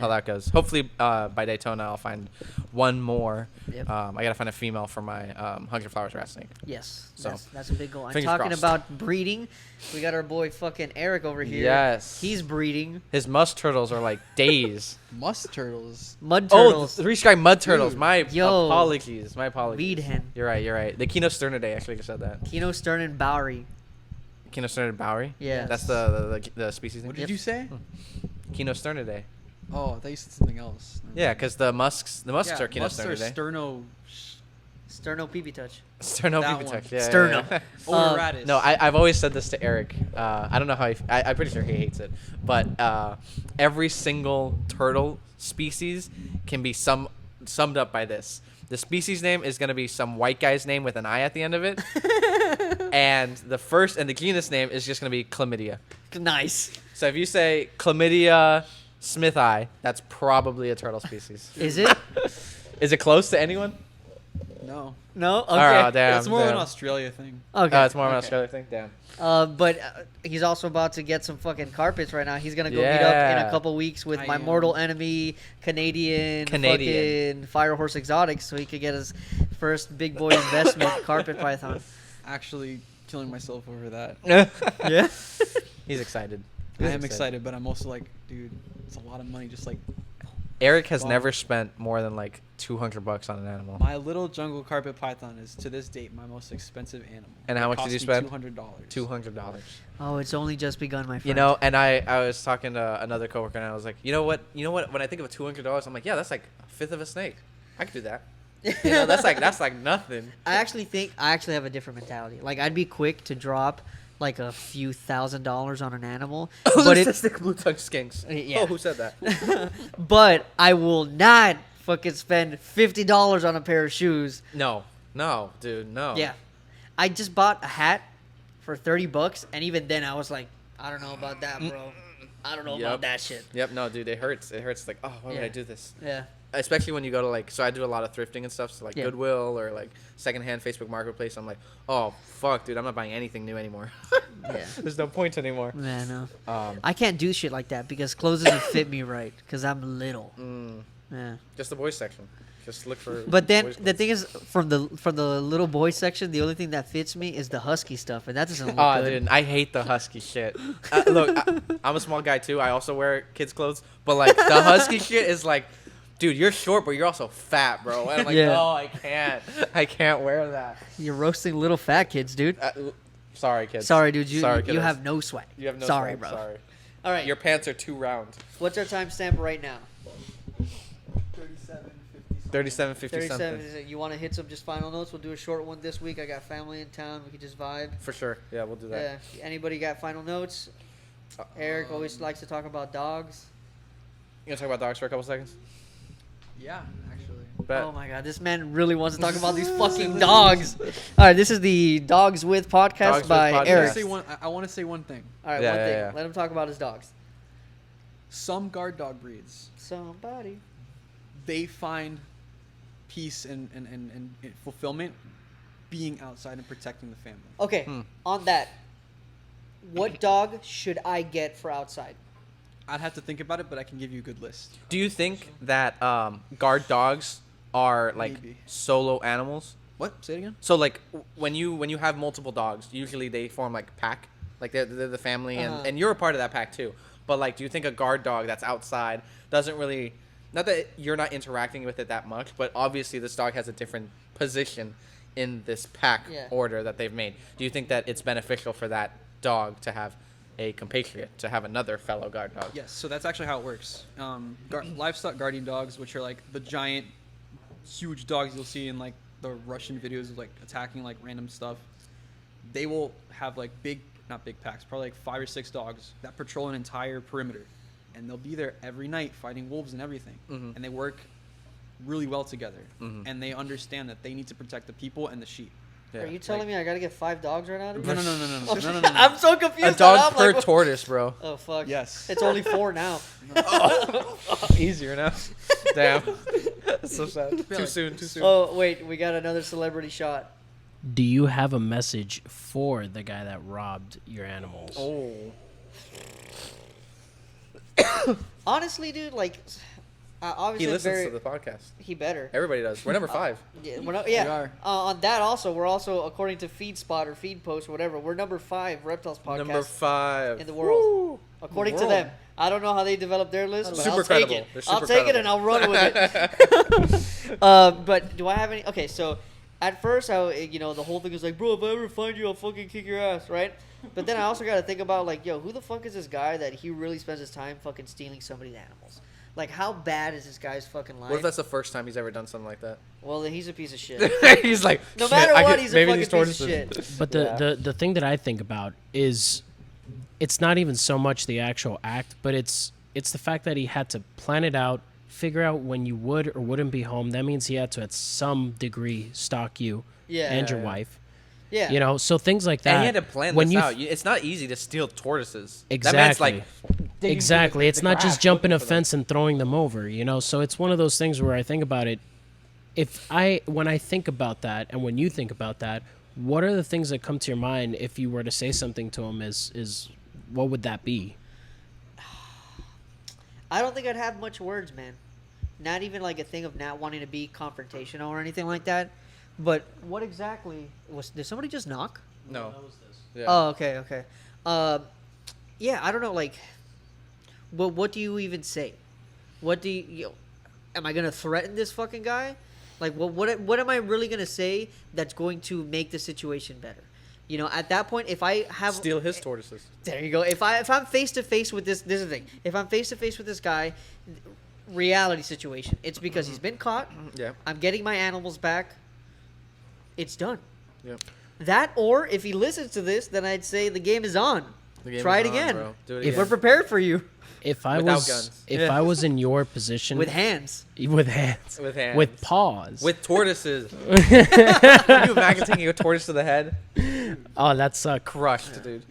S2: that goes. Hopefully by Daytona I'll find one more.
S1: Yep.
S2: I gotta find a female for my Hungry Flowers rat snake.
S1: Yes,
S2: So,
S1: that's a big goal. I'm
S2: fingers
S1: talking
S2: crossed.
S1: about breeding. We got our boy fucking Eric over here.
S2: Yes.
S1: He's breeding
S2: His musk turtles are like days.
S4: Musk turtles.
S1: mud
S2: Oh,
S1: turtles.
S2: the 3-stripe mud turtles.
S4: Dude.
S2: My
S1: Yo.
S2: apologies. My apologies.
S1: Weed hen.
S2: You're right. The Kinosternidae actually just said that.
S1: Tino, Stern, and Bowery.
S2: Kinosternidae Bowery.
S1: Yeah.
S2: That's the species name.
S4: What did
S1: Yep.
S4: you say?
S2: Kinosternidae.
S4: Oh, I thought you said something else.
S2: Yeah, because the musks are
S4: musks are
S2: Kinosternidae.
S1: Sterno PB touch.
S2: Sterno
S4: That
S2: PB
S4: one.
S2: touch. Yeah,
S1: Sterno.
S2: yeah.
S4: Odoratus.
S2: No, I've always said this to Eric. I don't know how I'm pretty sure he hates it, but every single turtle species can be summed up by this. The species name is going to be some white guy's name with an I at the end of it, and the genus name is just going to be chlamydia.
S1: Nice.
S2: So if you say chlamydia smithi, that's probably a turtle species.
S1: Is it?
S2: Is it close to anyone?
S4: No.
S1: No. Okay.
S2: Oh, damn.
S4: It's more of an
S2: damn.
S4: Australia thing.
S1: Okay.
S2: It's more of an
S4: Okay.
S2: Australia thing. Damn.
S1: But he's also about to get some fucking carpets right now. He's gonna go meet up in a
S2: Yeah.
S1: couple weeks with
S4: I
S1: my
S4: am.
S1: mortal enemy, Canadian fucking Fire Horse Exotics, so he could get his first big boy investment, carpet python.
S4: Actually, killing myself over that.
S1: Yeah.
S2: He's excited.
S4: I am excited, but I'm also like, dude, it's a lot of money. Just like
S2: Eric has
S4: Wow.
S2: never spent more than like $200 on an animal.
S4: my little jungle carpet python is to this date my most expensive animal.
S2: And how
S4: It
S2: much did you
S4: cost me
S2: spend?
S4: $200.
S2: $200.
S1: Oh, it's only just begun, my friend.
S2: You know, and I was talking to another coworker and I was like, you know what? When I think of $200, I'm like, yeah, that's like a fifth of a snake. I could do that. You know, that's like nothing.
S1: I actually have a different mentality. Like, I'd be quick to drop like a few $1,000s on an animal, but
S2: it's the Blue Tongued Skinks.
S1: Yeah.
S2: Oh, who said that?
S1: but I will not fucking spend $50 on a pair of shoes.
S2: No, dude, no.
S1: Yeah, I just bought a hat for $30, and even then I was like, I don't know about that, bro. I don't know
S2: Yep.
S1: about that shit.
S2: Yep, no, dude, it hurts. It hurts like, oh, why would
S1: Yeah.
S2: I do this?
S1: Yeah.
S2: Especially when you go to like, so I do a lot of thrifting and stuff, so like
S1: Yeah.
S2: Goodwill or like secondhand Facebook Marketplace. I'm like, oh fuck, dude, I'm not buying anything new anymore.
S1: Yeah.
S2: There's no point anymore.
S1: Man, no.
S2: Um,
S1: I can't do shit like that because clothes doesn't fit me right because I'm little. Yeah.
S2: just the boys section. Just look for.
S1: But then
S2: boys
S1: the
S2: clothes.
S1: thing is, from the little boy section, the only thing that fits me is the husky stuff, and that doesn't look
S2: Oh,
S1: good.
S2: dude, I hate the husky shit. Look, I'm a small guy too. I also wear kids' clothes, but like the husky shit is like, dude, you're short, but you're also fat, bro. And I'm like,
S1: Yeah.
S2: no, I can't wear that.
S1: You're roasting little fat kids, dude.
S2: Sorry, kids.
S1: Sorry, dude. You
S2: Sorry,
S1: you
S2: kiddos.
S1: have no swag.
S2: You have no.
S1: Sorry,
S2: swag,
S1: bro.
S2: Sorry.
S1: All right.
S2: Your pants are too round.
S1: What's our timestamp right now?
S2: 37.50 something.
S1: 37. You want to hit some just final notes? We'll do a short one this week. I got family in town. We can just vibe.
S2: For sure. Yeah, we'll do that.
S1: Yeah. Anybody got final notes? Eric always likes to talk about dogs.
S2: You gonna talk about dogs for a couple seconds?
S4: Yeah, actually.
S2: Bet.
S1: Oh my god, this man really wants to talk about these fucking dogs. All right, this is the Dogs With podcast
S2: Dogs With
S1: by
S2: Podcast.
S1: Eric.
S4: I want to say one thing.
S1: All right,
S2: Yeah,
S1: one
S2: yeah,
S1: thing.
S2: yeah.
S1: Let him talk about his dogs.
S4: Some guard dog breeds,
S1: Somebody.
S4: they find peace and fulfillment being outside and protecting the family.
S1: Okay, on that, what dog should I get for outside?
S4: I'd have to think about it, but I can give you a good list.
S2: Do you think that guard dogs are like
S4: Maybe.
S2: solo animals?
S4: What? Say it again.
S2: So like when you have multiple dogs, usually they form like pack, like they're the family,
S1: Uh-huh.
S2: and you're a part of that pack too. But like, do you think a guard dog that's outside doesn't really, not that you're not interacting with it that much, but obviously this dog has a different position in this pack
S1: Yeah.
S2: order that they've made. Do you think that it's beneficial for that dog to have a compatriot, to have another fellow guard dog.
S4: Yes, so that's actually how it works. Livestock guardian dogs, which are like the giant, huge dogs you'll see in like the Russian videos of like attacking like random stuff. They will have like not big packs, probably like 5 or 6 dogs that patrol an entire perimeter, and they'll be there every night fighting wolves and everything.
S2: Mhm.
S4: And they work really well together,
S2: Mhm.
S4: and they understand that they need to protect the people and the sheep.
S2: Yeah.
S1: Are you telling me I gotta get 5 dogs right now?
S4: No.
S1: I'm so confused.
S2: A dog
S1: I'm
S2: per
S1: like,
S2: tortoise, bro.
S1: oh fuck.
S4: Yes.
S1: It's only 4 now.
S2: Easier now. Damn. That's so sad. Too soon.
S1: Oh wait, we got another celebrity shot.
S3: Do you have a message for the guy that robbed your animals?
S2: Oh.
S1: Honestly, dude, like, obviously,
S2: He listens to the podcast.
S1: He better.
S2: Everybody does. We're number 5.
S1: Yeah,
S4: We
S1: yeah.
S4: are.
S1: On that also, we're also, according to FeedSpot or FeedPost or whatever, we're number 5 Reptiles podcast
S2: Number 5.
S1: in the world,
S2: Woo.
S1: according
S2: The
S1: to
S2: world.
S1: them. I don't know how they developed their list, but
S2: Super
S1: I'll
S2: credible.
S1: take it.
S2: They're
S1: I'll
S2: super
S1: take it
S2: credible.
S1: and I'll run with it. But do I have any? Okay, so at first, the whole thing is like, bro, if I ever find you, I'll fucking kick your ass, right? But then I also got to think about, like, yo, who the fuck is this guy that he really spends his time fucking stealing somebody's animals? Like, how bad is this guy's fucking life?
S2: What if that's the first time he's ever done something like that?
S1: Well, then he's a piece of shit.
S2: He's like,
S1: No
S2: "Shit,
S1: matter
S2: I
S1: what,
S2: get-
S1: he's a
S2: maybe
S1: fucking
S2: these
S1: piece of
S2: tortoises."
S1: shit.
S3: But the thing that I think about is, it's not even so much the actual act, but it's the fact that he had to plan it out, figure out when you would or wouldn't be home. That means he had to, at some degree, stalk you
S1: Yeah.
S3: and your
S2: Yeah.
S3: wife.
S1: Yeah.
S3: You know, so things like that.
S2: And he had to plan
S3: when
S2: this
S3: you
S2: out. It's not easy to steal tortoises.
S3: Exactly.
S2: That man's like digging
S3: Exactly.
S2: through
S3: It's
S2: the
S3: not
S2: grass
S3: just jumping a
S2: looking for them.
S3: fence and throwing them over, you know? So it's one of those things where I think about it. When I think about that and when you think about that, what are the things that come to your mind if you were to say something to him is what would that be?
S1: I don't think I'd have much words, man. Not even like a thing of not wanting to be confrontational or anything like that. But what exactly was? Did somebody just knock?
S2: No. Yeah.
S1: Oh, okay, okay. Yeah, I don't know. Like, what do you even say? What do you? Am I gonna threaten this fucking guy? Like, what am I really gonna say that's going to make the situation better? You know, at that point, if I have
S2: Steal his tortoises.
S1: There you go. If I'm face to face with this is the thing. If I'm face to face with this guy, reality situation. It's because he's been caught.
S2: Yeah.
S1: I'm getting my animals back. It's done.
S2: Yep.
S1: That, or if he listens to this, then I'd say the game is on.
S2: The game
S1: Try
S2: is
S1: it
S2: on,
S1: again.
S2: bro. Do it
S3: If
S2: again.
S1: We're prepared for you
S3: If I
S2: Without
S3: was
S2: guns.
S3: if
S1: Yeah.
S3: I was in your position
S1: with hands.
S3: with hands
S2: With hands.
S3: with paws.
S2: With tortoises. Can you imagine taking a tortoise to the head?
S3: Oh, that's
S2: Crushed, dude.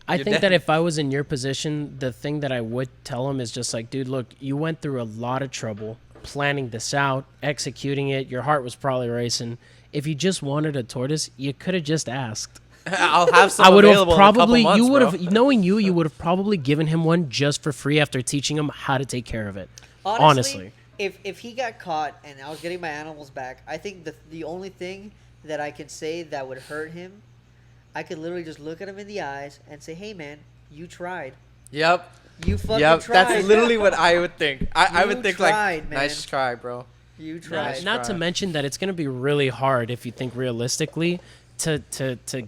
S3: I
S2: You're
S3: think
S2: dead.
S3: that if I was in your position, the thing that I would tell him is just like, dude, look, you went through a lot of trouble planning this out, executing it. Your heart was probably racing. If you just wanted a tortoise, you could have just asked.
S2: I'll have some
S3: I would have
S2: available
S3: probably,
S2: in a couple months,
S3: you would
S2: bro.
S3: have, knowing you would have probably given him one just for free after teaching him how to take care of it. Honestly.
S1: If he got caught and I was getting my animals back, I think the only thing that I can say that would hurt him, I could literally just look at him in the eyes and say, "Hey, man, you tried.
S2: Yep.
S1: You fucking
S2: Yep.
S1: tried.
S2: That's literally what I would think. I
S1: You
S2: would think
S1: tried,
S2: like,
S1: man.
S2: nice try, bro.
S1: You
S3: Not,
S1: tried."
S3: not to
S2: try.
S3: mention that it's going to be really hard if you think realistically to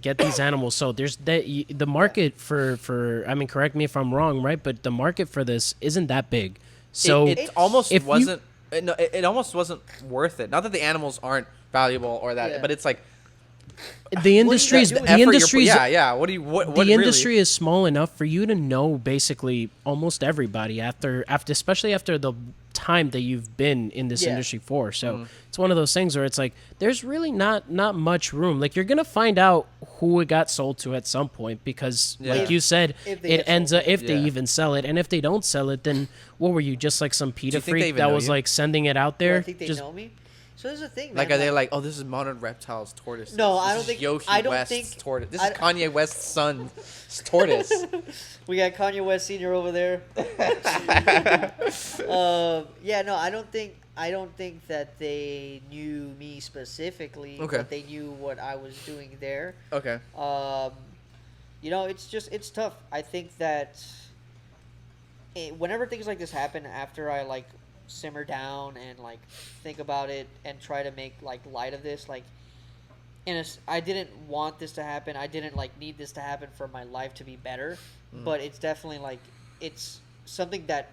S3: get these animals. So there's the market for I mean, correct me if I'm wrong, right? But the market for this isn't that big. So
S2: it almost
S3: if you-
S2: wasn't. It almost wasn't worth it. Not that the animals aren't valuable or that,
S1: Yeah.
S2: but it's like
S3: the industry's
S1: do with
S3: the
S2: effort you're
S3: industry's
S2: yeah. What do you what?
S3: the
S2: really-
S3: industry is small enough for you to know basically almost everybody after especially after the time that you've been in this
S1: Yeah.
S3: industry for. So it's one of those things where it's like there's really not much room. Like you're gonna find out who it got sold to at some point because
S2: Yeah.
S3: like you said,
S1: If they
S3: it
S1: get
S3: ends
S1: sold
S3: up if they
S2: Yeah.
S3: even sell it, and if they don't sell it, then what were you, just like some PETA
S2: you think they
S3: freak
S2: even
S3: that
S2: know
S3: was
S2: you?
S3: like sending it out
S1: Well,
S3: there?
S1: I think they
S3: Just-
S1: know me. So there's a thing, man.
S2: Like, are they like, oh, this is Modern Reptile's tortoise?
S1: No, I
S2: This
S1: don't
S2: is
S1: think-
S2: Yoshii
S1: I don't
S2: West's
S1: think-
S2: tortoise. This
S1: I-
S2: is Kanye West's son's tortoise.
S1: We got Kanye West Sr. over there. Yeah, no, I don't think that they knew me specifically,
S2: Okay.
S1: but they knew what I was doing there.
S2: Okay.
S1: You know, it's tough. I think that whenever things like this happen, after I like simmer down and like think about it and try to make like light of this, like I didn't want this to happen. I didn't like need this to happen for my life to be better. But it's definitely like it's something that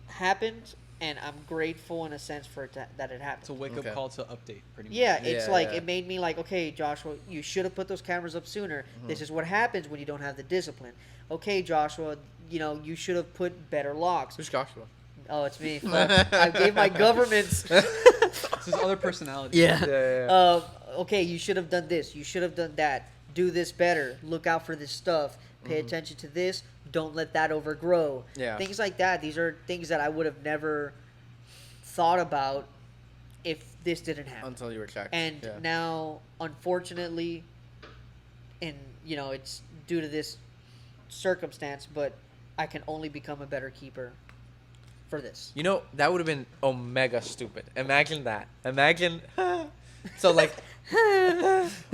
S1: happened, and I'm grateful in a sense for it that it happened.
S4: It's a wake up call to update, pretty much.
S1: Yeah, it's
S2: Yeah,
S1: like
S2: yeah.
S1: it made me like, okay, Joshua, you should have put those cameras up sooner. This is what happens when you don't have the discipline. Okay, Joshua, you should have put better locks.
S2: Who's Joshua?
S1: Oh, it's me. Fuck. I gave my governments.
S4: It's his other personality.
S2: Yeah.
S1: Okay, you should have done this. You should have done that. Do this better. Look out for this stuff. Pay attention to this. Don't let that overgrow.
S2: Yeah.
S1: Things like that. These are things that I would have never thought about if this didn't happen.
S2: Until you were checked.
S1: And now, unfortunately, and it's due to this circumstance, but I can only become a better keeper for this.
S2: That would have been omega stupid. Imagine that. Imagine. So like,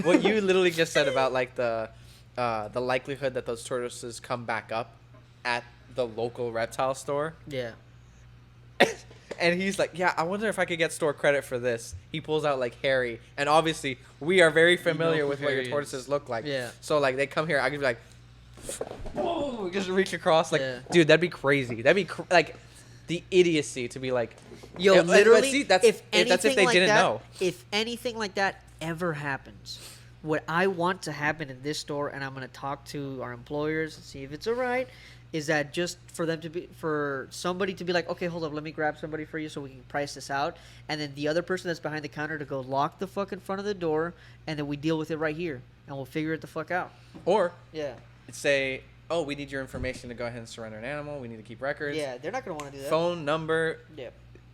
S2: what you literally just said about like the likelihood that those tortoises come back up at the local reptile store.
S1: Yeah.
S2: And he's like, yeah, I wonder if I could get store credit for this. He pulls out like Harry, and obviously we are very familiar
S4: who
S2: with what your
S4: Harry
S2: tortoises
S4: is.
S2: look like.
S1: Yeah.
S2: So like they come here, I could be like, whoa, just reach across, like,
S1: Yeah.
S2: dude, that'd be crazy. That'd be like the idiocy to be like,
S1: Yo,
S2: yeah, but
S1: literally,
S2: see, that's
S1: if anything
S2: if they
S1: like
S2: didn't
S1: that,
S2: know.
S1: If anything like that ever happens, what I want to happen in this store, and I'm going to talk to our employers and see if it's all right, is that just for somebody to be like, okay, hold up, let me grab somebody for you so we can price this out, and then the other person that's behind the counter to go lock the fucking front of the door, and then we deal with it right here, and we'll figure it the fuck out.
S2: Or
S1: Yeah.
S2: say, oh, we need your information to go ahead and surrender an animal. We need to keep records.
S1: Yeah, they're not going to want to do that.
S2: Phone number,
S1: Yeah.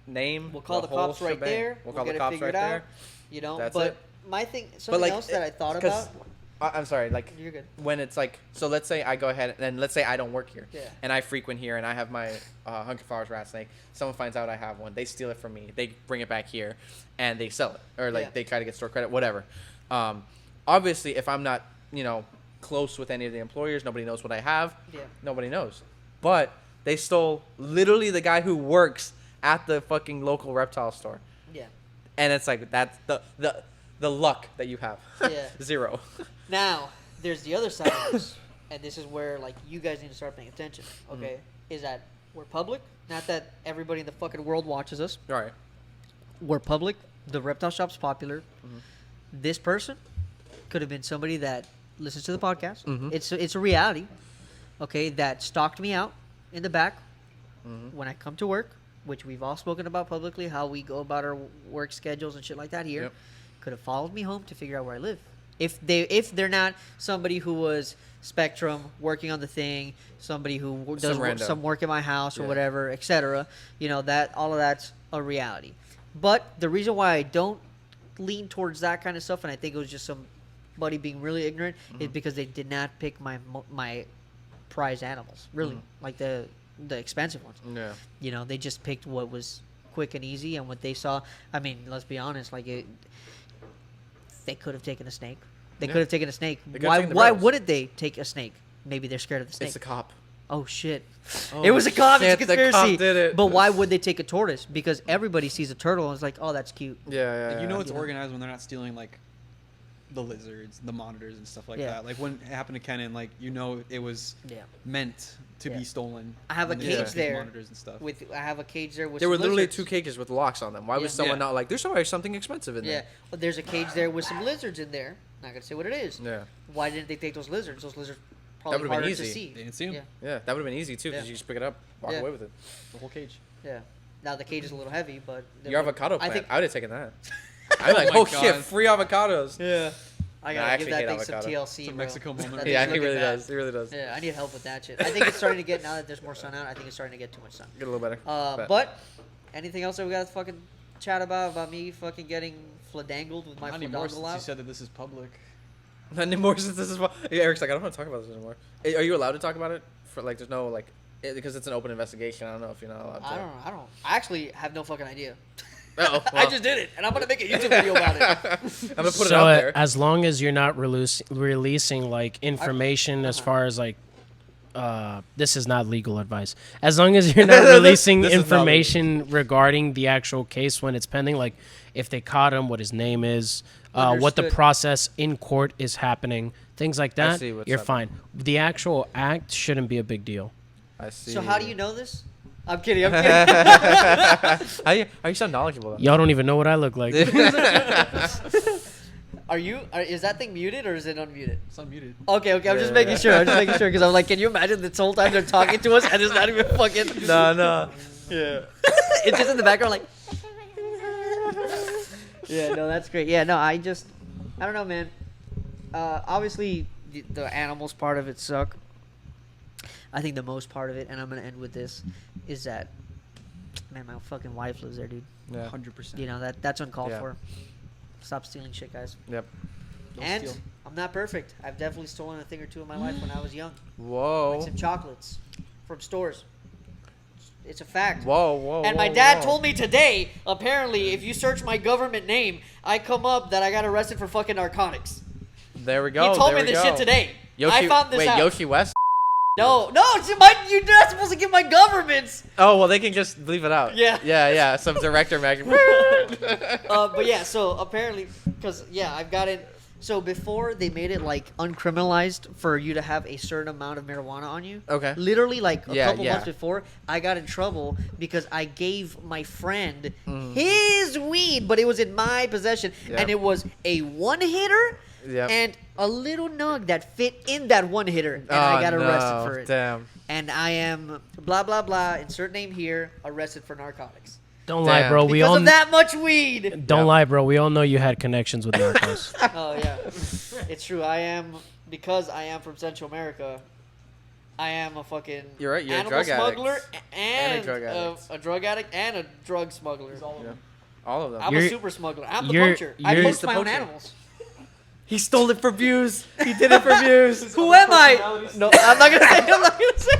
S2: name.
S1: We'll call the
S2: whole
S1: cops right
S2: shebang.
S1: there.
S2: We'll call
S1: get
S2: the
S1: it
S2: cops
S1: figured
S2: right
S1: out,
S2: there. That's
S1: but
S2: it.
S1: my thing, something else that I thought about.
S2: I'm sorry, like,
S1: You're good.
S2: when it's like, so let's say I go ahead and let's say I don't work here.
S1: Yeah.
S2: And I frequent here and I have my Hunky Flowers rat snake. Someone finds out I have one. They steal it from me. They bring it back here and they sell it. Or like they try to get store credit, whatever. Obviously, if I'm not, close with any of the employers, nobody knows what I have.
S1: Yeah.
S2: Nobody knows. But they stole literally the guy who works at the fucking local reptile store.
S1: Yeah.
S2: And it's like, that's the luck that you have.
S1: Yeah.
S2: Zero.
S1: Now, there's the other side of this, and this is where like you guys need to start paying attention. Okay, is that we're public? Not that everybody in the fucking world watches us.
S2: All right.
S1: We're public. The reptile shop's popular. This person could have been somebody that listens to the podcast. It's a reality. Okay, that stalked me out in the back when I come to work, which we've all spoken about publicly, how we go about our work schedules and shit like that here.
S2: Yep.
S1: Could have followed me home to figure out where I live. If they're not somebody who was Spectrum working on the thing, somebody who does some work in my house or whatever, etc. That all of that's a reality. But the reason why I don't lean towards that kind of stuff, and I think it was just somebody being really ignorant, is because they did not pick my prize animals, really, like the expensive ones.
S2: Yeah.
S1: They just picked what was quick and easy, and what they saw. I mean, let's be honest, like they could have taken a snake. They could have taken a snake. Why wouldn't they take a snake? Maybe they're scared of the snake.
S2: It's a cop.
S1: Oh shit!
S2: Oh,
S1: it was a cop. It's a
S2: shit, the
S1: conspiracy.
S2: cop did it.
S1: But why would they take a tortoise? Because everybody sees a turtle and is like, "Oh, that's cute."
S2: Yeah.
S4: It's organized when they're not stealing like the lizards, the monitors, and stuff like that. Like when it happened to Kenan, like it was meant to be stolen.
S1: I have a
S4: And they
S1: cage
S4: took these
S1: there
S4: monitors and stuff.
S1: I have a cage there with.
S2: There
S1: some
S2: were literally
S1: lizards.
S2: 2 cages with locks on them. Why was someone not like, there's always something expensive in
S1: Yeah,
S2: there?
S1: well, there's a cage there with some lizards in there. Not gonna say what it is.
S2: Yeah.
S1: Why didn't they take those lizards? Those lizards
S2: That
S1: probably
S2: would've been
S1: harder
S2: easy.
S1: to see.
S4: They didn't see 'em.
S1: Yeah,
S2: Yeah, that would have been easy too, because
S1: Yeah.
S2: you just pick it up, walk
S1: Yeah.
S2: away with it.
S4: The whole cage.
S1: yeah. Now the cage is a little heavy, but
S2: Your avocado plant,
S1: I think
S2: I would have taken that. I'm like,
S4: my
S2: oh shit,
S4: God.
S2: free avocados.
S1: Yeah. I
S2: I
S1: gotta
S2: actually
S1: give that
S2: hate
S1: thing some
S2: avocado.
S1: TLC,
S4: It's a
S1: bro.
S4: Mexico moment.
S1: That
S2: Yeah,
S1: thing's
S2: he
S1: looking
S2: really
S1: bad.
S2: does. He really does.
S1: Yeah, I need help with that shit. I think it's starting to get, now that there's more sun out, I think it's starting to get too much sun.
S2: Get a little better.
S1: But anything else that we got to fucking chat about me fucking getting fladangled with my
S4: Not anymore since
S1: fladangle
S4: you
S1: out?
S4: said that this is public.
S2: Not anymore since this is what. Yeah, Eric's like, I don't want to talk about this anymore. Are you allowed to talk about it? For like, there's no like, because it's an open investigation. I don't know if you're not allowed to.
S1: I don't know. I actually have no fucking idea.
S2: Uh-oh,
S1: I
S2: well.
S1: just did it, and I'm gonna make a YouTube video about it.
S2: I'm gonna put it
S3: So
S2: out there.
S3: as long as you're not releasing like information as far as like this is not legal advice. As long as you're not releasing
S2: This is not
S3: information regarding the actual case when it's pending, like if they caught him, what his name is, what the
S1: Understood.
S3: process in court is happening, things like that.
S2: see what's
S3: You're
S2: happening.
S3: fine. The actual act shouldn't be a big deal.
S2: I see.
S1: So how do you know this? I'm kidding. I'm kidding.
S2: Are you so knowledgeable?
S3: Y'all don't even know what I look like.
S1: Is that thing muted or is it unmuted?
S4: It's unmuted.
S1: Okay. I'm just making sure. I'm just making sure because I'm like, can you imagine this whole time they're talking to us and it's not even fucking.
S2: No.
S1: Yeah. It's just in the background like. Yeah. No, that's great. Yeah. No, I don't know, man. Obviously, the animals part of it suck. I think the most part of it, and I'm gonna end with this, is that, man, my fucking wife lives there, dude.
S2: Yeah.
S4: 100%.
S1: You know that's uncalled
S2: Yeah.
S1: for. Stop stealing shit, guys.
S2: Yep.
S4: Don't
S1: And
S4: steal.
S1: I'm not perfect. I've definitely stolen a thing or two in my life when I was young, like
S2: Whoa.
S1: some chocolates from stores. It's a fact.
S2: Whoa.
S1: And my dad told me today, apparently, if you search my government name, I come up that I got arrested for fucking narcotics.
S2: There we go.
S1: He told
S2: there
S1: me
S2: we
S1: this
S2: go.
S1: shit today.
S2: Yoshii,
S1: I found this
S2: wait,
S1: out.
S2: Yoshii West?
S1: No, you're not supposed to give my governments.
S2: Oh, well, they can just leave it out.
S1: Yeah.
S2: Yeah. Some director mag.
S1: But yeah, so apparently, because I've gotten. So before they made it like uncriminalized for you to have a certain amount of marijuana on you.
S2: Okay.
S1: Literally like a
S2: Yeah,
S1: couple
S2: yeah.
S1: months before, I got in trouble because I gave my friend his weed, but it was in my possession,
S2: Yep.
S1: and it was a one hitter
S2: Yep.
S1: and a little nug that fit in that one hitter, and I got arrested
S2: no.
S1: for it.
S2: Damn.
S1: And I am blah blah blah. Insert name here. Arrested for narcotics
S3: Don't lie,
S2: Damn.
S3: bro. We
S1: because
S3: all
S1: of that much weed.
S3: don't
S2: Yep.
S3: lie, bro. We all know you had connections with narcos.
S1: Oh yeah, it's true. Because I am from Central America. I am a fucking
S2: You're right, you're a
S1: animal
S2: drug
S1: smuggler
S2: addict.
S1: and
S2: And a drug addict.
S1: a drug addict and a drug smuggler.
S2: Yeah. All of them.
S1: I'm
S3: You're-
S1: a super smuggler. I'm the
S3: you're-
S1: poacher. I
S3: you're-
S1: poach
S2: He's the
S1: my own
S2: poacher.
S1: animals.
S2: He stole it for views. He did it for views.
S1: Who am I? No, I'm not gonna say. I'm not gonna say.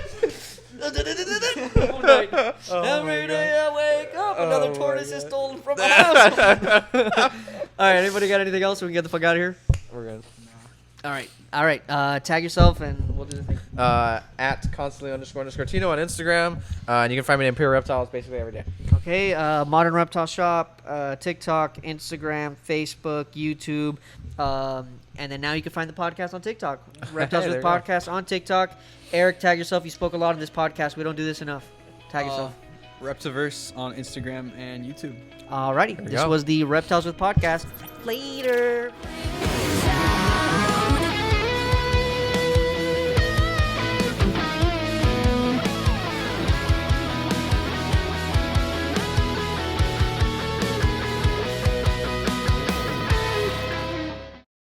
S1: Every day I wake up, another
S2: Oh my
S1: tortoise is
S2: God.
S1: stolen from my house. All right, anybody got anything else so we can get the fuck out of here?
S2: We're good.
S1: All right. Tag yourself and we'll do the thing.
S2: At constantly__Tino on Instagram. And you can find me at Imperial Reptiles basically every day.
S1: Okay, Modern Reptile Shop, TikTok, Instagram, Facebook, YouTube, and then now you can find the podcast on TikTok. Reptiles
S2: There
S1: with
S2: you go.
S1: Podcast on TikTok. Eric, tag yourself. You spoke a lot on this podcast. We don't do this enough. Tag yourself.
S4: Reptiverse on Instagram and YouTube.
S1: Alrighty,
S2: we
S1: this
S2: go.
S1: was the Reptiles with Podcast. Later.